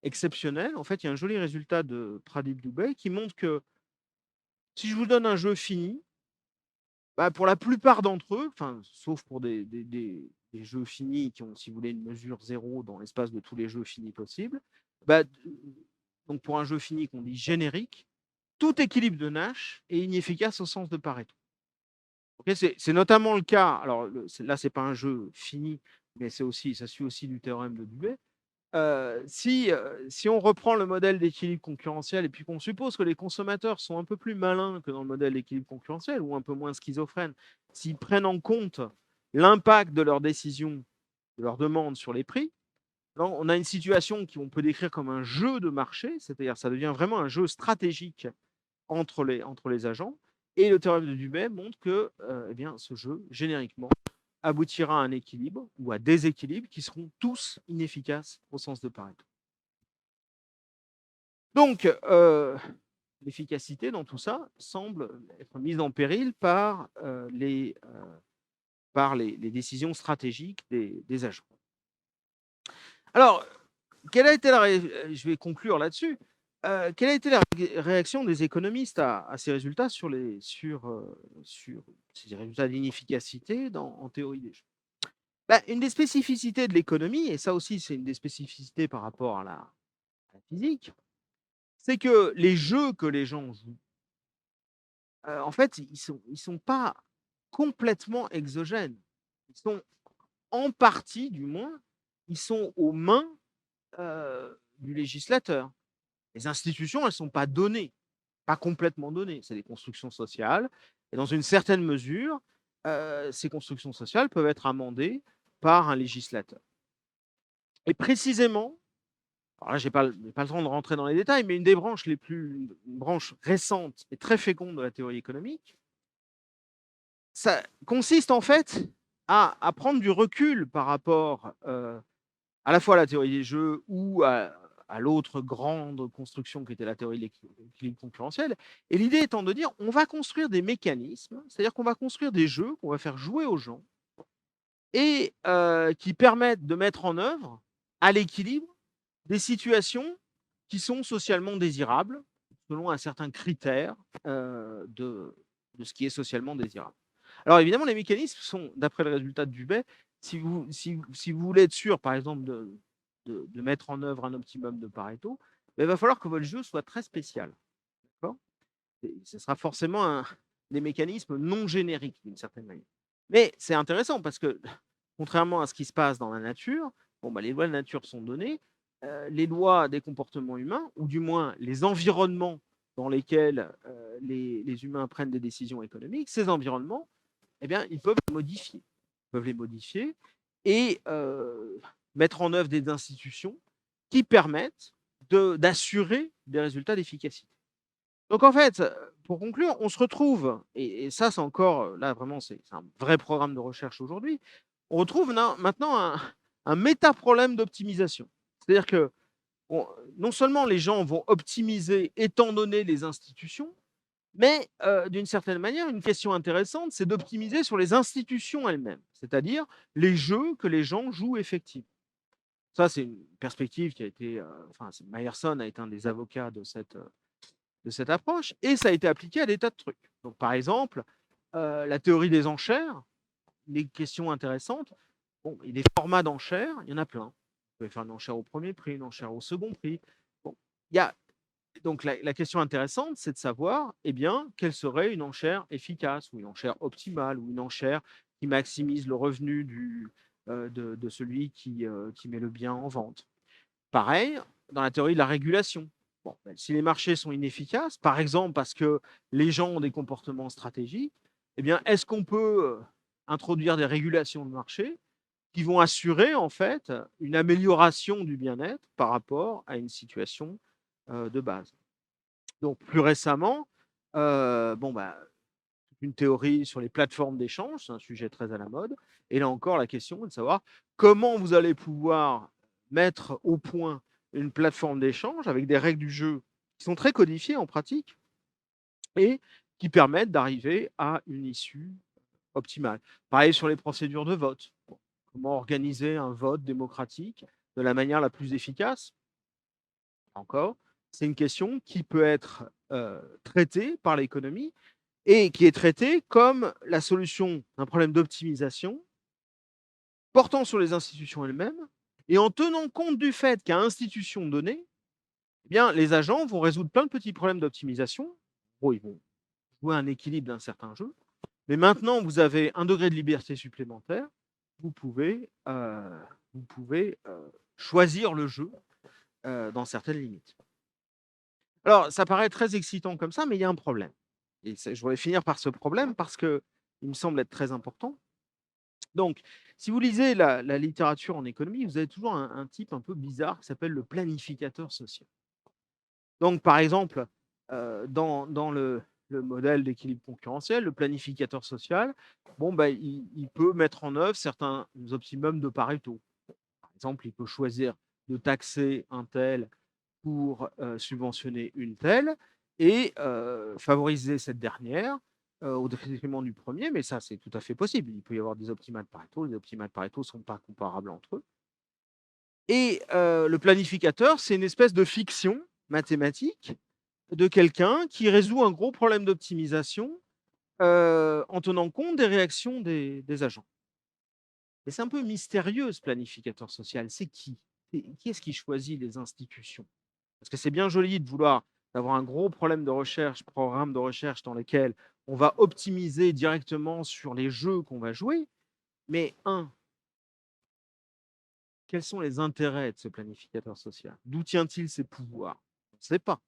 exceptionnelle. En fait, il y a un joli résultat de Pradip Dubey qui montre que si je vous donne un jeu fini, pour la plupart d'entre eux, sauf pour des des jeux finis qui ont, si vous voulez, une mesure 0 dans l'espace de tous les jeux finis possibles. Bah, donc pour un jeu fini qu'on dit générique, tout équilibre de Nash est inefficace au sens de Pareto. Okay, c'est notamment le cas, alors là, c'est pas un jeu fini, mais ça suit aussi du théorème de Dubé. Si on reprend le modèle d'équilibre concurrentiel et puis qu'on suppose que les consommateurs sont un peu plus malins que dans le modèle d'équilibre concurrentiel ou un peu moins schizophrènes, s'ils prennent en compte l'impact de leurs décisions, de leurs demandes sur les prix, là, on a une situation qu'on peut décrire comme un jeu de marché, c'est-à-dire ça devient vraiment un jeu stratégique entre les agents. Et le théorème de Dubé montre que eh bien, ce jeu, génériquement, aboutira à un équilibre ou à des équilibres qui seront tous inefficaces au sens de Pareto. Donc, l'efficacité dans tout ça semble être mise en péril par les décisions stratégiques des agents. Alors, quelle a été je vais conclure là-dessus. Quelle a été la réaction des économistes à ces résultats sur ces résultats d'inefficacité en théorie des jeux? Bah, une des spécificités de l'économie, et ça aussi c'est une des spécificités par rapport à la physique, c'est que les jeux que les gens jouent, en fait, ils sont pas complètement exogènes. Ils sont en partie, du moins, ils sont aux mains du législateur. Les institutions, elles ne sont pas données, pas complètement données. C'est des constructions sociales. Et dans une certaine mesure, ces constructions sociales peuvent être amendées par un législateur. Et précisément, alors là, je n'ai pas le temps de rentrer dans les détails, mais une branche récente et très féconde de la théorie économique, ça consiste en fait à prendre du recul par rapport à la fois à la théorie des jeux ou à l'autre grande construction qui était la théorie de l'équilibre concurrentiel. Et l'idée étant de dire, on va construire des mécanismes, c'est-à-dire qu'on va construire des jeux qu'on va faire jouer aux gens et qui permettent de mettre en œuvre à l'équilibre des situations qui sont socialement désirables selon un certain critère de ce qui est socialement désirable. Alors évidemment, les mécanismes sont, d'après le résultat de Dubé, si vous voulez être sûr, par exemple, de mettre en œuvre un optimum de Pareto, il va falloir que votre jeu soit très spécial. Ce sera forcément des mécanismes non génériques, d'une certaine manière. Mais c'est intéressant parce que, contrairement à ce qui se passe dans la nature, les lois de la nature sont données, les lois des comportements humains, ou du moins les environnements dans lesquels les humains prennent des décisions économiques, ces environnements, eh bien, ils peuvent les modifier et mettre en œuvre des institutions qui permettent d'assurer des résultats d'efficacité. Donc en fait, pour conclure, on se retrouve, et ça c'est encore, là vraiment c'est un vrai programme de recherche aujourd'hui, on retrouve maintenant un méta-problème d'optimisation. C'est-à-dire que non seulement les gens vont optimiser étant donné les institutions, mais d'une certaine manière, une question intéressante, c'est d'optimiser sur les institutions elles-mêmes, c'est-à-dire les jeux que les gens jouent effectivement. Ça, c'est une perspective qui a été, Meyerson a été un des avocats de cette approche, et ça a été appliqué à des tas de trucs. Donc, par exemple, la théorie des enchères, les questions intéressantes, et des formats d'enchères, il y en a plein. Vous pouvez faire une enchère au premier prix, une enchère au second prix. Il y a donc la question intéressante, c'est de savoir, quelle serait une enchère efficace, ou une enchère optimale, ou une enchère qui maximise le revenu de celui qui met le bien en vente. Pareil, dans la théorie de la régulation. Si les marchés sont inefficaces, par exemple parce que les gens ont des comportements stratégiques, est-ce qu'on peut introduire des régulations de marché qui vont assurer en fait une amélioration du bien-être par rapport à une situation de base? Donc plus récemment, une théorie sur les plateformes d'échange, c'est un sujet très à la mode. Et là encore, la question est de savoir comment vous allez pouvoir mettre au point une plateforme d'échange avec des règles du jeu qui sont très codifiées en pratique et qui permettent d'arriver à une issue optimale. Pareil sur les procédures de vote. Comment organiser un vote démocratique de la manière la plus efficace? Encore, c'est une question qui peut être traitée par l'économie et qui est traitée comme la solution d'un problème d'optimisation portant sur les institutions elles-mêmes, et en tenant compte du fait qu'à institution donnée, eh bien, les agents vont résoudre plein de petits problèmes d'optimisation. Bon, ils vont jouer un équilibre d'un certain jeu, mais maintenant, vous avez un degré de liberté supplémentaire. Vous pouvez, choisir le jeu dans certaines limites. Alors, ça paraît très excitant comme ça, mais il y a un problème. Et je voudrais finir par ce problème parce qu'il me semble être très important. Donc, si vous lisez la littérature en économie, vous avez toujours un type un peu bizarre qui s'appelle le planificateur social. Donc, par exemple, dans le modèle d'équilibre concurrentiel, le planificateur social, bon, bah, il peut mettre en œuvre certains optimums de Pareto. Par exemple, il peut choisir de taxer un tel pour subventionner une telle et favoriser cette dernière au détriment du premier, mais ça, c'est tout à fait possible. Il peut y avoir des optimats de Pareto, les optimats de Pareto ne sont pas comparables entre eux. Et le planificateur, c'est une espèce de fiction mathématique de quelqu'un qui résout un gros problème d'optimisation en tenant compte des réactions des agents. Et c'est un peu mystérieux, ce planificateur social. C'est qui? Qui est-ce qui choisit les institutions? Parce que c'est bien joli de vouloir avoir un gros problème de recherche, programme de recherche dans lequel on va optimiser directement sur les jeux qu'on va jouer. Mais quels sont les intérêts de ce planificateur social? D'où tient-il ses pouvoirs? On ne sait pas.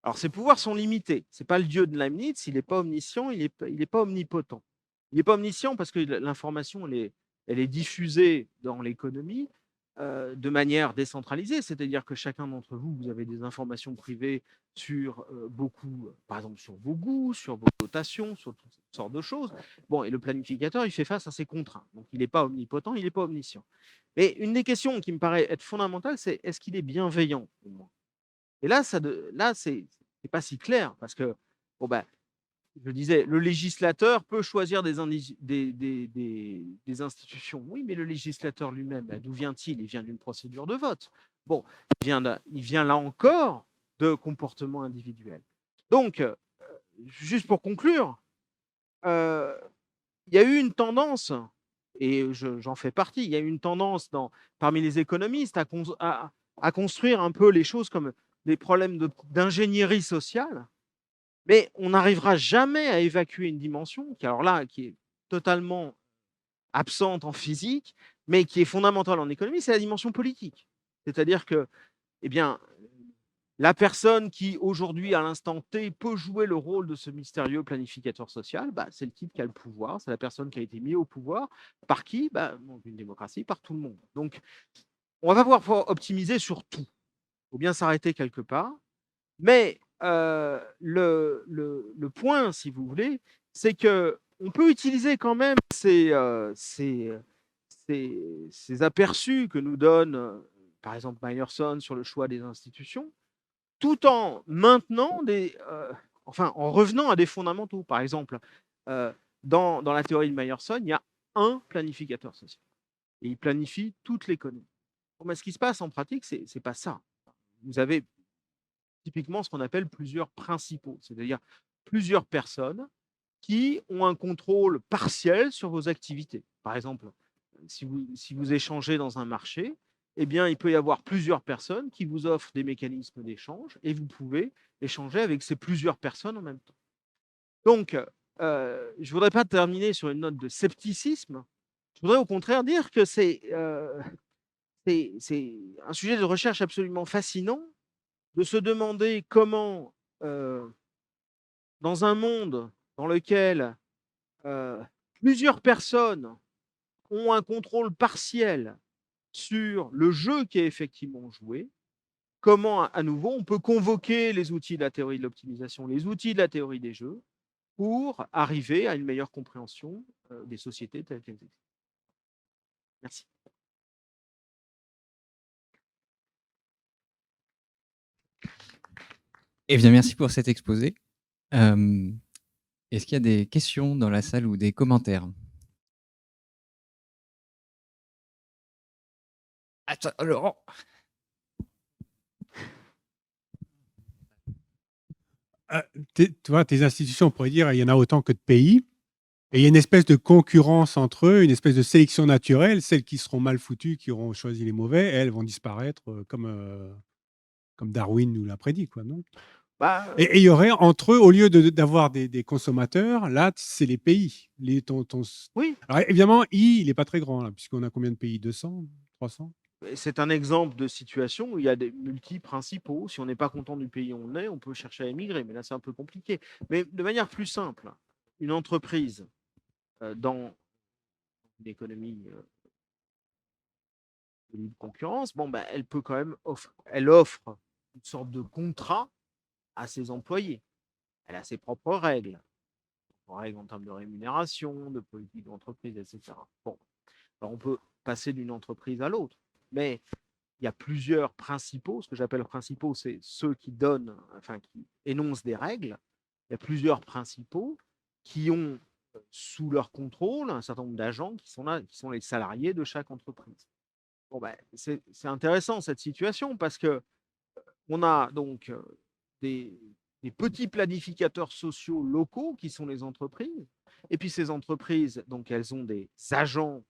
Alors, ses pouvoirs sont limités. Ce n'est pas le dieu de Leibniz, il n'est pas omniscient, il n'est pas omnipotent. Il n'est pas omniscient parce que l'information, elle est diffusée dans l'économie de manière décentralisée, c'est-à-dire que chacun d'entre vous, vous avez des informations privées sur beaucoup, par exemple sur vos goûts, sur vos dotations, sur toutes sortes de choses. Bon, et le planificateur, il fait face à ces contraintes. Donc, il n'est pas omnipotent, il n'est pas omniscient. Mais une des questions qui me paraît être fondamentale, c'est est-ce qu'il est bienveillant au moins? Et là, c'est pas si clair parce que, bon, bah, je disais, le législateur peut choisir des institutions. Oui, mais le législateur lui-même, bah, d'où vient-il? Il vient d'une procédure de vote. Bon, il vient là encore de comportements individuels. Donc, juste pour conclure, il y a eu une tendance, et j'en fais partie, il y a eu une tendance parmi les économistes à construire un peu les choses comme des problèmes d'ingénierie sociale, mais on n'arrivera jamais à évacuer une dimension qui est totalement absente en physique, mais qui est fondamentale en économie, c'est la dimension politique. C'est-à-dire que, eh bien, la personne qui, aujourd'hui, à l'instant T, peut jouer le rôle de ce mystérieux planificateur social, bah, c'est le type qui a le pouvoir, c'est la personne qui a été mise au pouvoir. Par qui? Bah, dans une démocratie, par tout le monde. Donc, on va pas pouvoir optimiser sur tout. Il faut bien s'arrêter quelque part. Mais le point, si vous voulez, c'est qu'on peut utiliser quand même ces aperçus que nous donne, par exemple, Meyerson sur le choix des institutions, tout en maintenant enfin, en revenant à des fondamentaux. Par exemple, dans la théorie de Meyerson, il y a un planificateur social. Et il planifie toute l'économie. Bon, mais ce qui se passe en pratique, c'est pas ça. Vous avez typiquement ce qu'on appelle plusieurs principaux, c'est-à-dire plusieurs personnes qui ont un contrôle partiel sur vos activités. Par exemple, si vous échangez dans un marché, eh bien, il peut y avoir plusieurs personnes qui vous offrent des mécanismes d'échange et vous pouvez échanger avec ces plusieurs personnes en même temps. Donc, je ne voudrais pas terminer sur une note de scepticisme. Je voudrais au contraire dire que c'est un sujet de recherche absolument fascinant de se demander comment, dans un monde dans lequel plusieurs personnes ont un contrôle partiel sur le jeu qui est effectivement joué, comment, à nouveau, on peut convoquer les outils de la théorie de l'optimisation, les outils de la théorie des jeux, pour arriver à une meilleure compréhension des sociétés telles qu'elles existent. Merci. Eh bien, merci pour cet exposé. Est-ce qu'il y a des questions dans la salle ou des commentaires? Attends, Laurent. Tu vois, tes institutions, on pourrait dire, il y en a autant que de pays. Et il y a une espèce de concurrence entre eux, une espèce de sélection naturelle. Celles qui seront mal foutues, qui auront choisi les mauvais, elles vont disparaître comme Darwin nous l'a prédit, quoi, non? Bah, Et il y aurait entre eux, au lieu d'avoir des consommateurs, là, c'est les pays. oui, Alors évidemment, il n'est pas très grand, là, puisqu'on a combien de pays? 200, 300? c'est un exemple de situation où il y a des multi-principaux. Si on n'est pas content du pays où on est, on peut chercher à émigrer, mais là, c'est un peu compliqué. Mais de manière plus simple, une entreprise dans une économie de libre concurrence, bon, bah, elle peut quand même elle offre une sorte de contrat à ses employés. Elle a ses propres règles, en termes de rémunération, de politique d'entreprise, etc. Bon, alors on peut passer d'une entreprise à l'autre, mais il y a plusieurs principaux. Ce que j'appelle principaux, c'est ceux qui donnent, enfin qui énoncent des règles. Il y a plusieurs principaux qui ont sous leur contrôle un certain nombre d'agents qui sont là, qui sont les salariés de chaque entreprise. Bon, ben, c'est intéressant cette situation parce que on a donc des, des petits planificateurs sociaux locaux qui sont les entreprises. Et puis ces entreprises, donc elles ont des agents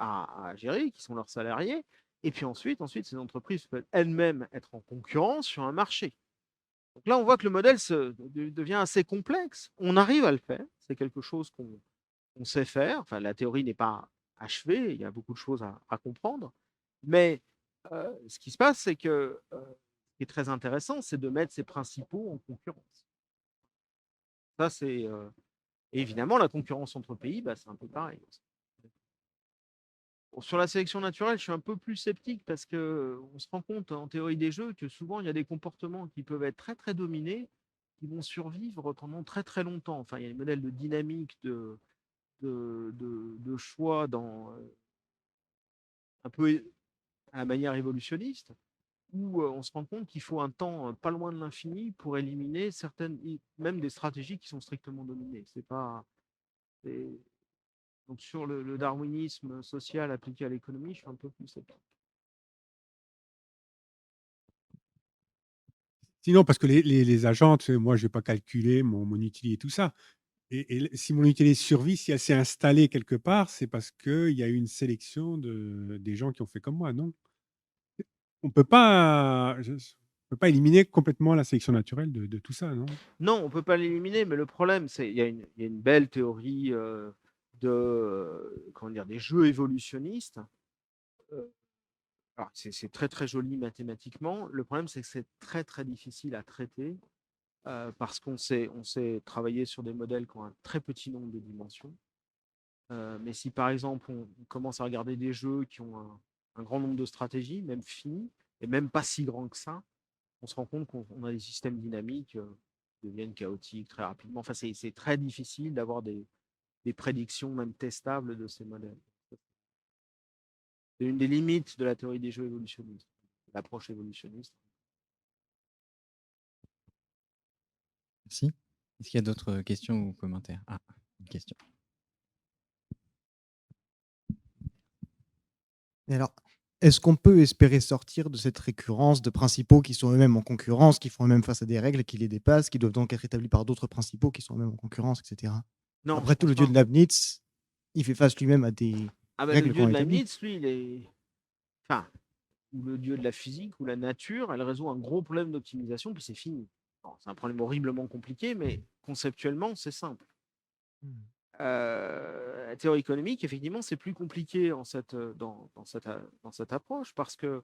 à gérer qui sont leurs salariés. Et puis ensuite, ces entreprises peuvent elles-mêmes être en concurrence sur un marché. Donc là, on voit que le modèle devient assez complexe. On arrive à le faire. C'est quelque chose qu'on sait faire. Enfin, la théorie n'est pas achevée. Il y a beaucoup de choses à comprendre. Mais ce qui se passe, c'est que ce qui est très intéressant, c'est de mettre ces principaux en concurrence. Ça, c'est et évidemment la concurrence entre pays, bah, c'est un peu pareil. Bon, sur la sélection naturelle, je suis un peu plus sceptique parce que on se rend compte en théorie des jeux que souvent il y a des comportements qui peuvent être très très dominés, qui vont survivre pendant très très longtemps. Enfin, il y a des modèles de dynamique, de choix dans un peu à la manière évolutionniste, où on se rend compte qu'il faut un temps pas loin de l'infini pour éliminer certaines, même des stratégies qui sont strictement dominées. C'est pas. Donc sur le darwinisme social appliqué à l'économie, je suis un peu plus sceptique. Sinon, parce que les agents, tu sais, moi, je vais pas calculer mon utilité et tout ça. Et si mon utilité survit, si elle s'est installée quelque part, c'est parce qu'il y a eu une sélection des gens qui ont fait comme moi, non? On peut pas éliminer complètement la sélection naturelle de tout ça, non? Non, on ne peut pas l'éliminer, mais le problème, c'est il y a une belle théorie comment dire, des jeux évolutionnistes. Alors, c'est très très joli mathématiquement. Le problème, c'est que c'est très très difficile à traiter parce on sait travailler sur des modèles qui ont un très petit nombre de dimensions. Mais si par exemple on commence à regarder des jeux qui ont un grand nombre de stratégies, même finies, et même pas si grands que ça, on se rend compte qu'on a des systèmes dynamiques qui deviennent chaotiques très rapidement. Enfin, c'est très difficile d'avoir des prédictions même testables de ces modèles. C'est une des limites de la théorie des jeux évolutionnistes, l'approche évolutionniste. Merci. Est-ce qu'il y a d'autres questions ou commentaires? Ah, une question. Et alors, est-ce qu'on peut espérer sortir de cette récurrence de principaux qui sont eux-mêmes en concurrence, qui font eux-mêmes face à des règles qui les dépassent, qui doivent donc être établis par d'autres principaux qui sont eux-mêmes en concurrence, etc. Non, Après tout, le dieu de Leibniz, il fait face lui-même à des le règles qui dieu ont de établies. Leibniz, lui, il est. Enfin, ou le dieu de la physique ou la nature, elle résout un gros problème d'optimisation, puis c'est fini. C'est un problème horriblement compliqué, mais conceptuellement, c'est simple. La théorie économique, effectivement, c'est plus compliqué dans cette approche parce que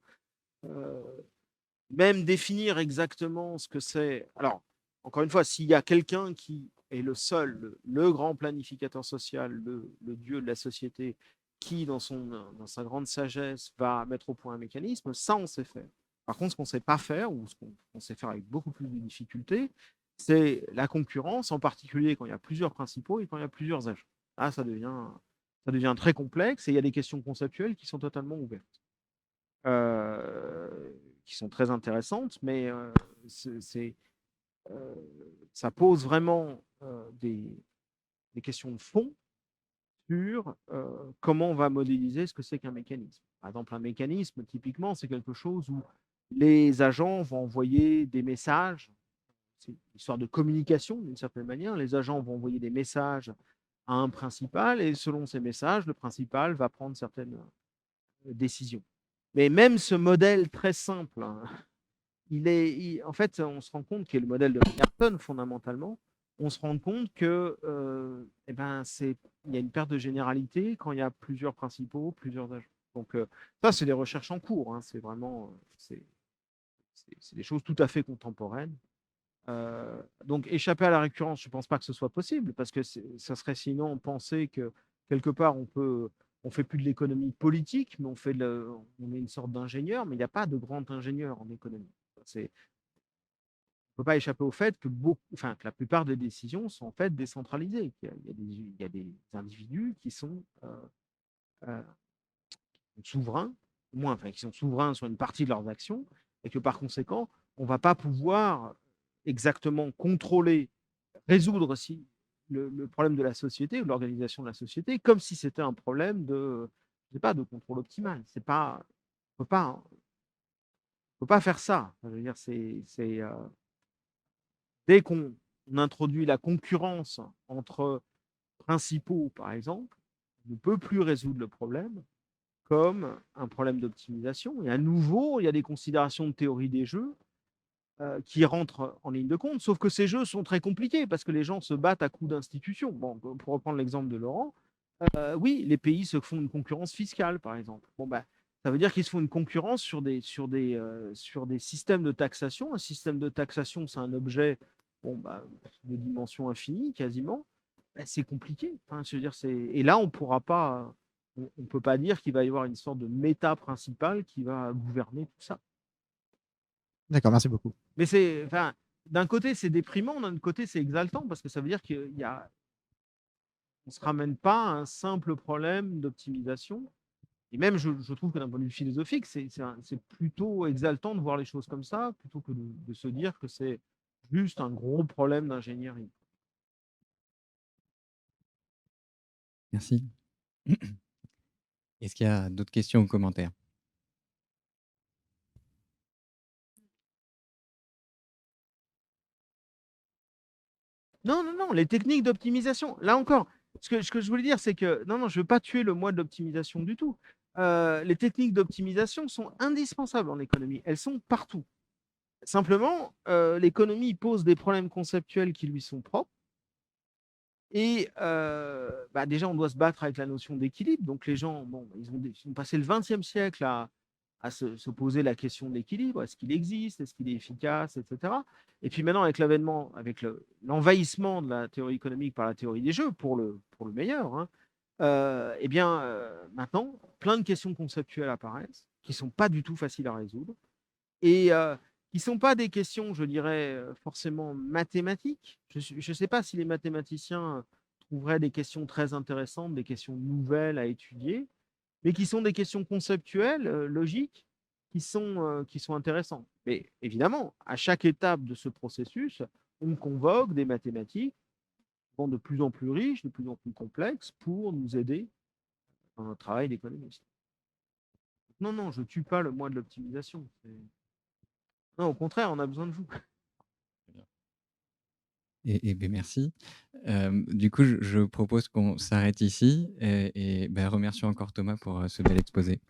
même définir exactement ce que c'est. Alors, encore une fois, s'il y a quelqu'un qui est le seul, le grand planificateur social, le dieu de la société, qui, dans sa grande sagesse, va mettre au point un mécanisme, ça, on sait faire. Par contre, ce qu'on ne sait pas faire, ou ce qu'on sait faire avec beaucoup plus de difficultés, c'est la concurrence, en particulier quand il y a plusieurs principaux et quand il y a plusieurs agents. Là, ça devient très complexe et il y a des questions conceptuelles qui sont totalement ouvertes. Qui sont très intéressantes, mais ça pose vraiment des questions de fond sur comment on va modéliser ce que c'est qu'un mécanisme. Par exemple, un mécanisme, typiquement, c'est quelque chose où les agents vont envoyer des messages. C'est une histoire de communication d'une certaine manière. Les agents vont envoyer des messages à un principal et selon ces messages, le principal va prendre certaines décisions. Mais même ce modèle très simple, hein, en fait, on se rend compte, qui est le modèle de Merton fondamentalement, on se rend compte que eh ben, il y a une perte de généralité quand il y a plusieurs principaux, plusieurs agents. Donc ça, c'est des recherches en cours, hein, c'est vraiment c'est des choses tout à fait contemporaines. Donc échapper à la récurrence, je ne pense pas que ce soit possible, parce que ça serait sinon penser que quelque part on fait plus de l'économie politique, mais on est une sorte d'ingénieur, mais il n'y a pas de grand ingénieur en économie. On ne peut pas échapper au fait que que la plupart des décisions sont en fait décentralisées. Il y a des individus qui sont euh, souverains, au moins, enfin, qui sont souverains sur une partie de leurs actions, et que par conséquent, on ne va pas pouvoir exactement contrôler, résoudre le problème de la société ou de l'organisation de la société, comme si c'était un problème je sais pas, de contrôle optimal. C'est pas, on peut pas faire ça. Je veux dire, dès qu'on introduit la concurrence entre principaux, par exemple, on ne peut plus résoudre le problème comme un problème d'optimisation. Et à nouveau, il y a des considérations de théorie des jeux qui rentrent en ligne de compte, sauf que ces jeux sont très compliqués parce que les gens se battent à coups d'institutions. Bon, pour reprendre l'exemple de Laurent, oui, les pays se font une concurrence fiscale, par exemple. Bon, bah, ça veut dire qu'ils se font une concurrence sur des systèmes de taxation. Un système de taxation, c'est un objet bon, bah, de dimension infinie, quasiment. Bah, c'est compliqué. Enfin, je veux dire, et là, on pourra pas, on ne peut pas dire qu'il va y avoir une sorte de méta principal qui va gouverner tout ça. D'accord, merci beaucoup. Mais enfin, d'un côté, c'est déprimant, d'un autre côté, c'est exaltant parce que ça veut dire qu'on ne se ramène pas à un simple problème d'optimisation. Et même, je trouve que d'un point de vue philosophique, c'est plutôt exaltant de voir les choses comme ça, plutôt que de se dire que c'est juste un gros problème d'ingénierie. Merci. Est-ce qu'il y a d'autres questions ou commentaires? Non, non, non, les techniques d'optimisation. Là encore, ce que je voulais dire, c'est que non, non, je ne veux pas tuer le moi de l'optimisation du tout. Les techniques d'optimisation sont indispensables en économie. Elles sont partout. Simplement, l'économie pose des problèmes conceptuels qui lui sont propres. Et bah, déjà, on doit se battre avec la notion d'équilibre. Donc les gens, bon, ils ont passé le XXe siècle à se poser la question de l'équilibre. Est-ce qu'il existe? Est-ce qu'il est efficace? Etc. Et puis maintenant, avec l'avènement, avec l'envahissement de la théorie économique par la théorie des jeux, pour le meilleur, hein, eh bien, maintenant, plein de questions conceptuelles apparaissent qui ne sont pas du tout faciles à résoudre et qui ne sont pas des questions, je dirais, forcément mathématiques. Je ne sais pas si les mathématiciens trouveraient des questions très intéressantes, des questions nouvelles à étudier, mais qui sont des questions conceptuelles, logiques, qui sont intéressantes. Mais évidemment, à chaque étape de ce processus, on convoque des mathématiques de plus en plus riches, de plus en plus complexes, pour nous aider dans notre travail d'économiste. Non, non, je ne tue pas le moi de l'optimisation. Non, au contraire, on a besoin de vous. Ben, merci. Du coup, je propose qu'on s'arrête ici et remercions encore Thomas pour ce bel exposé.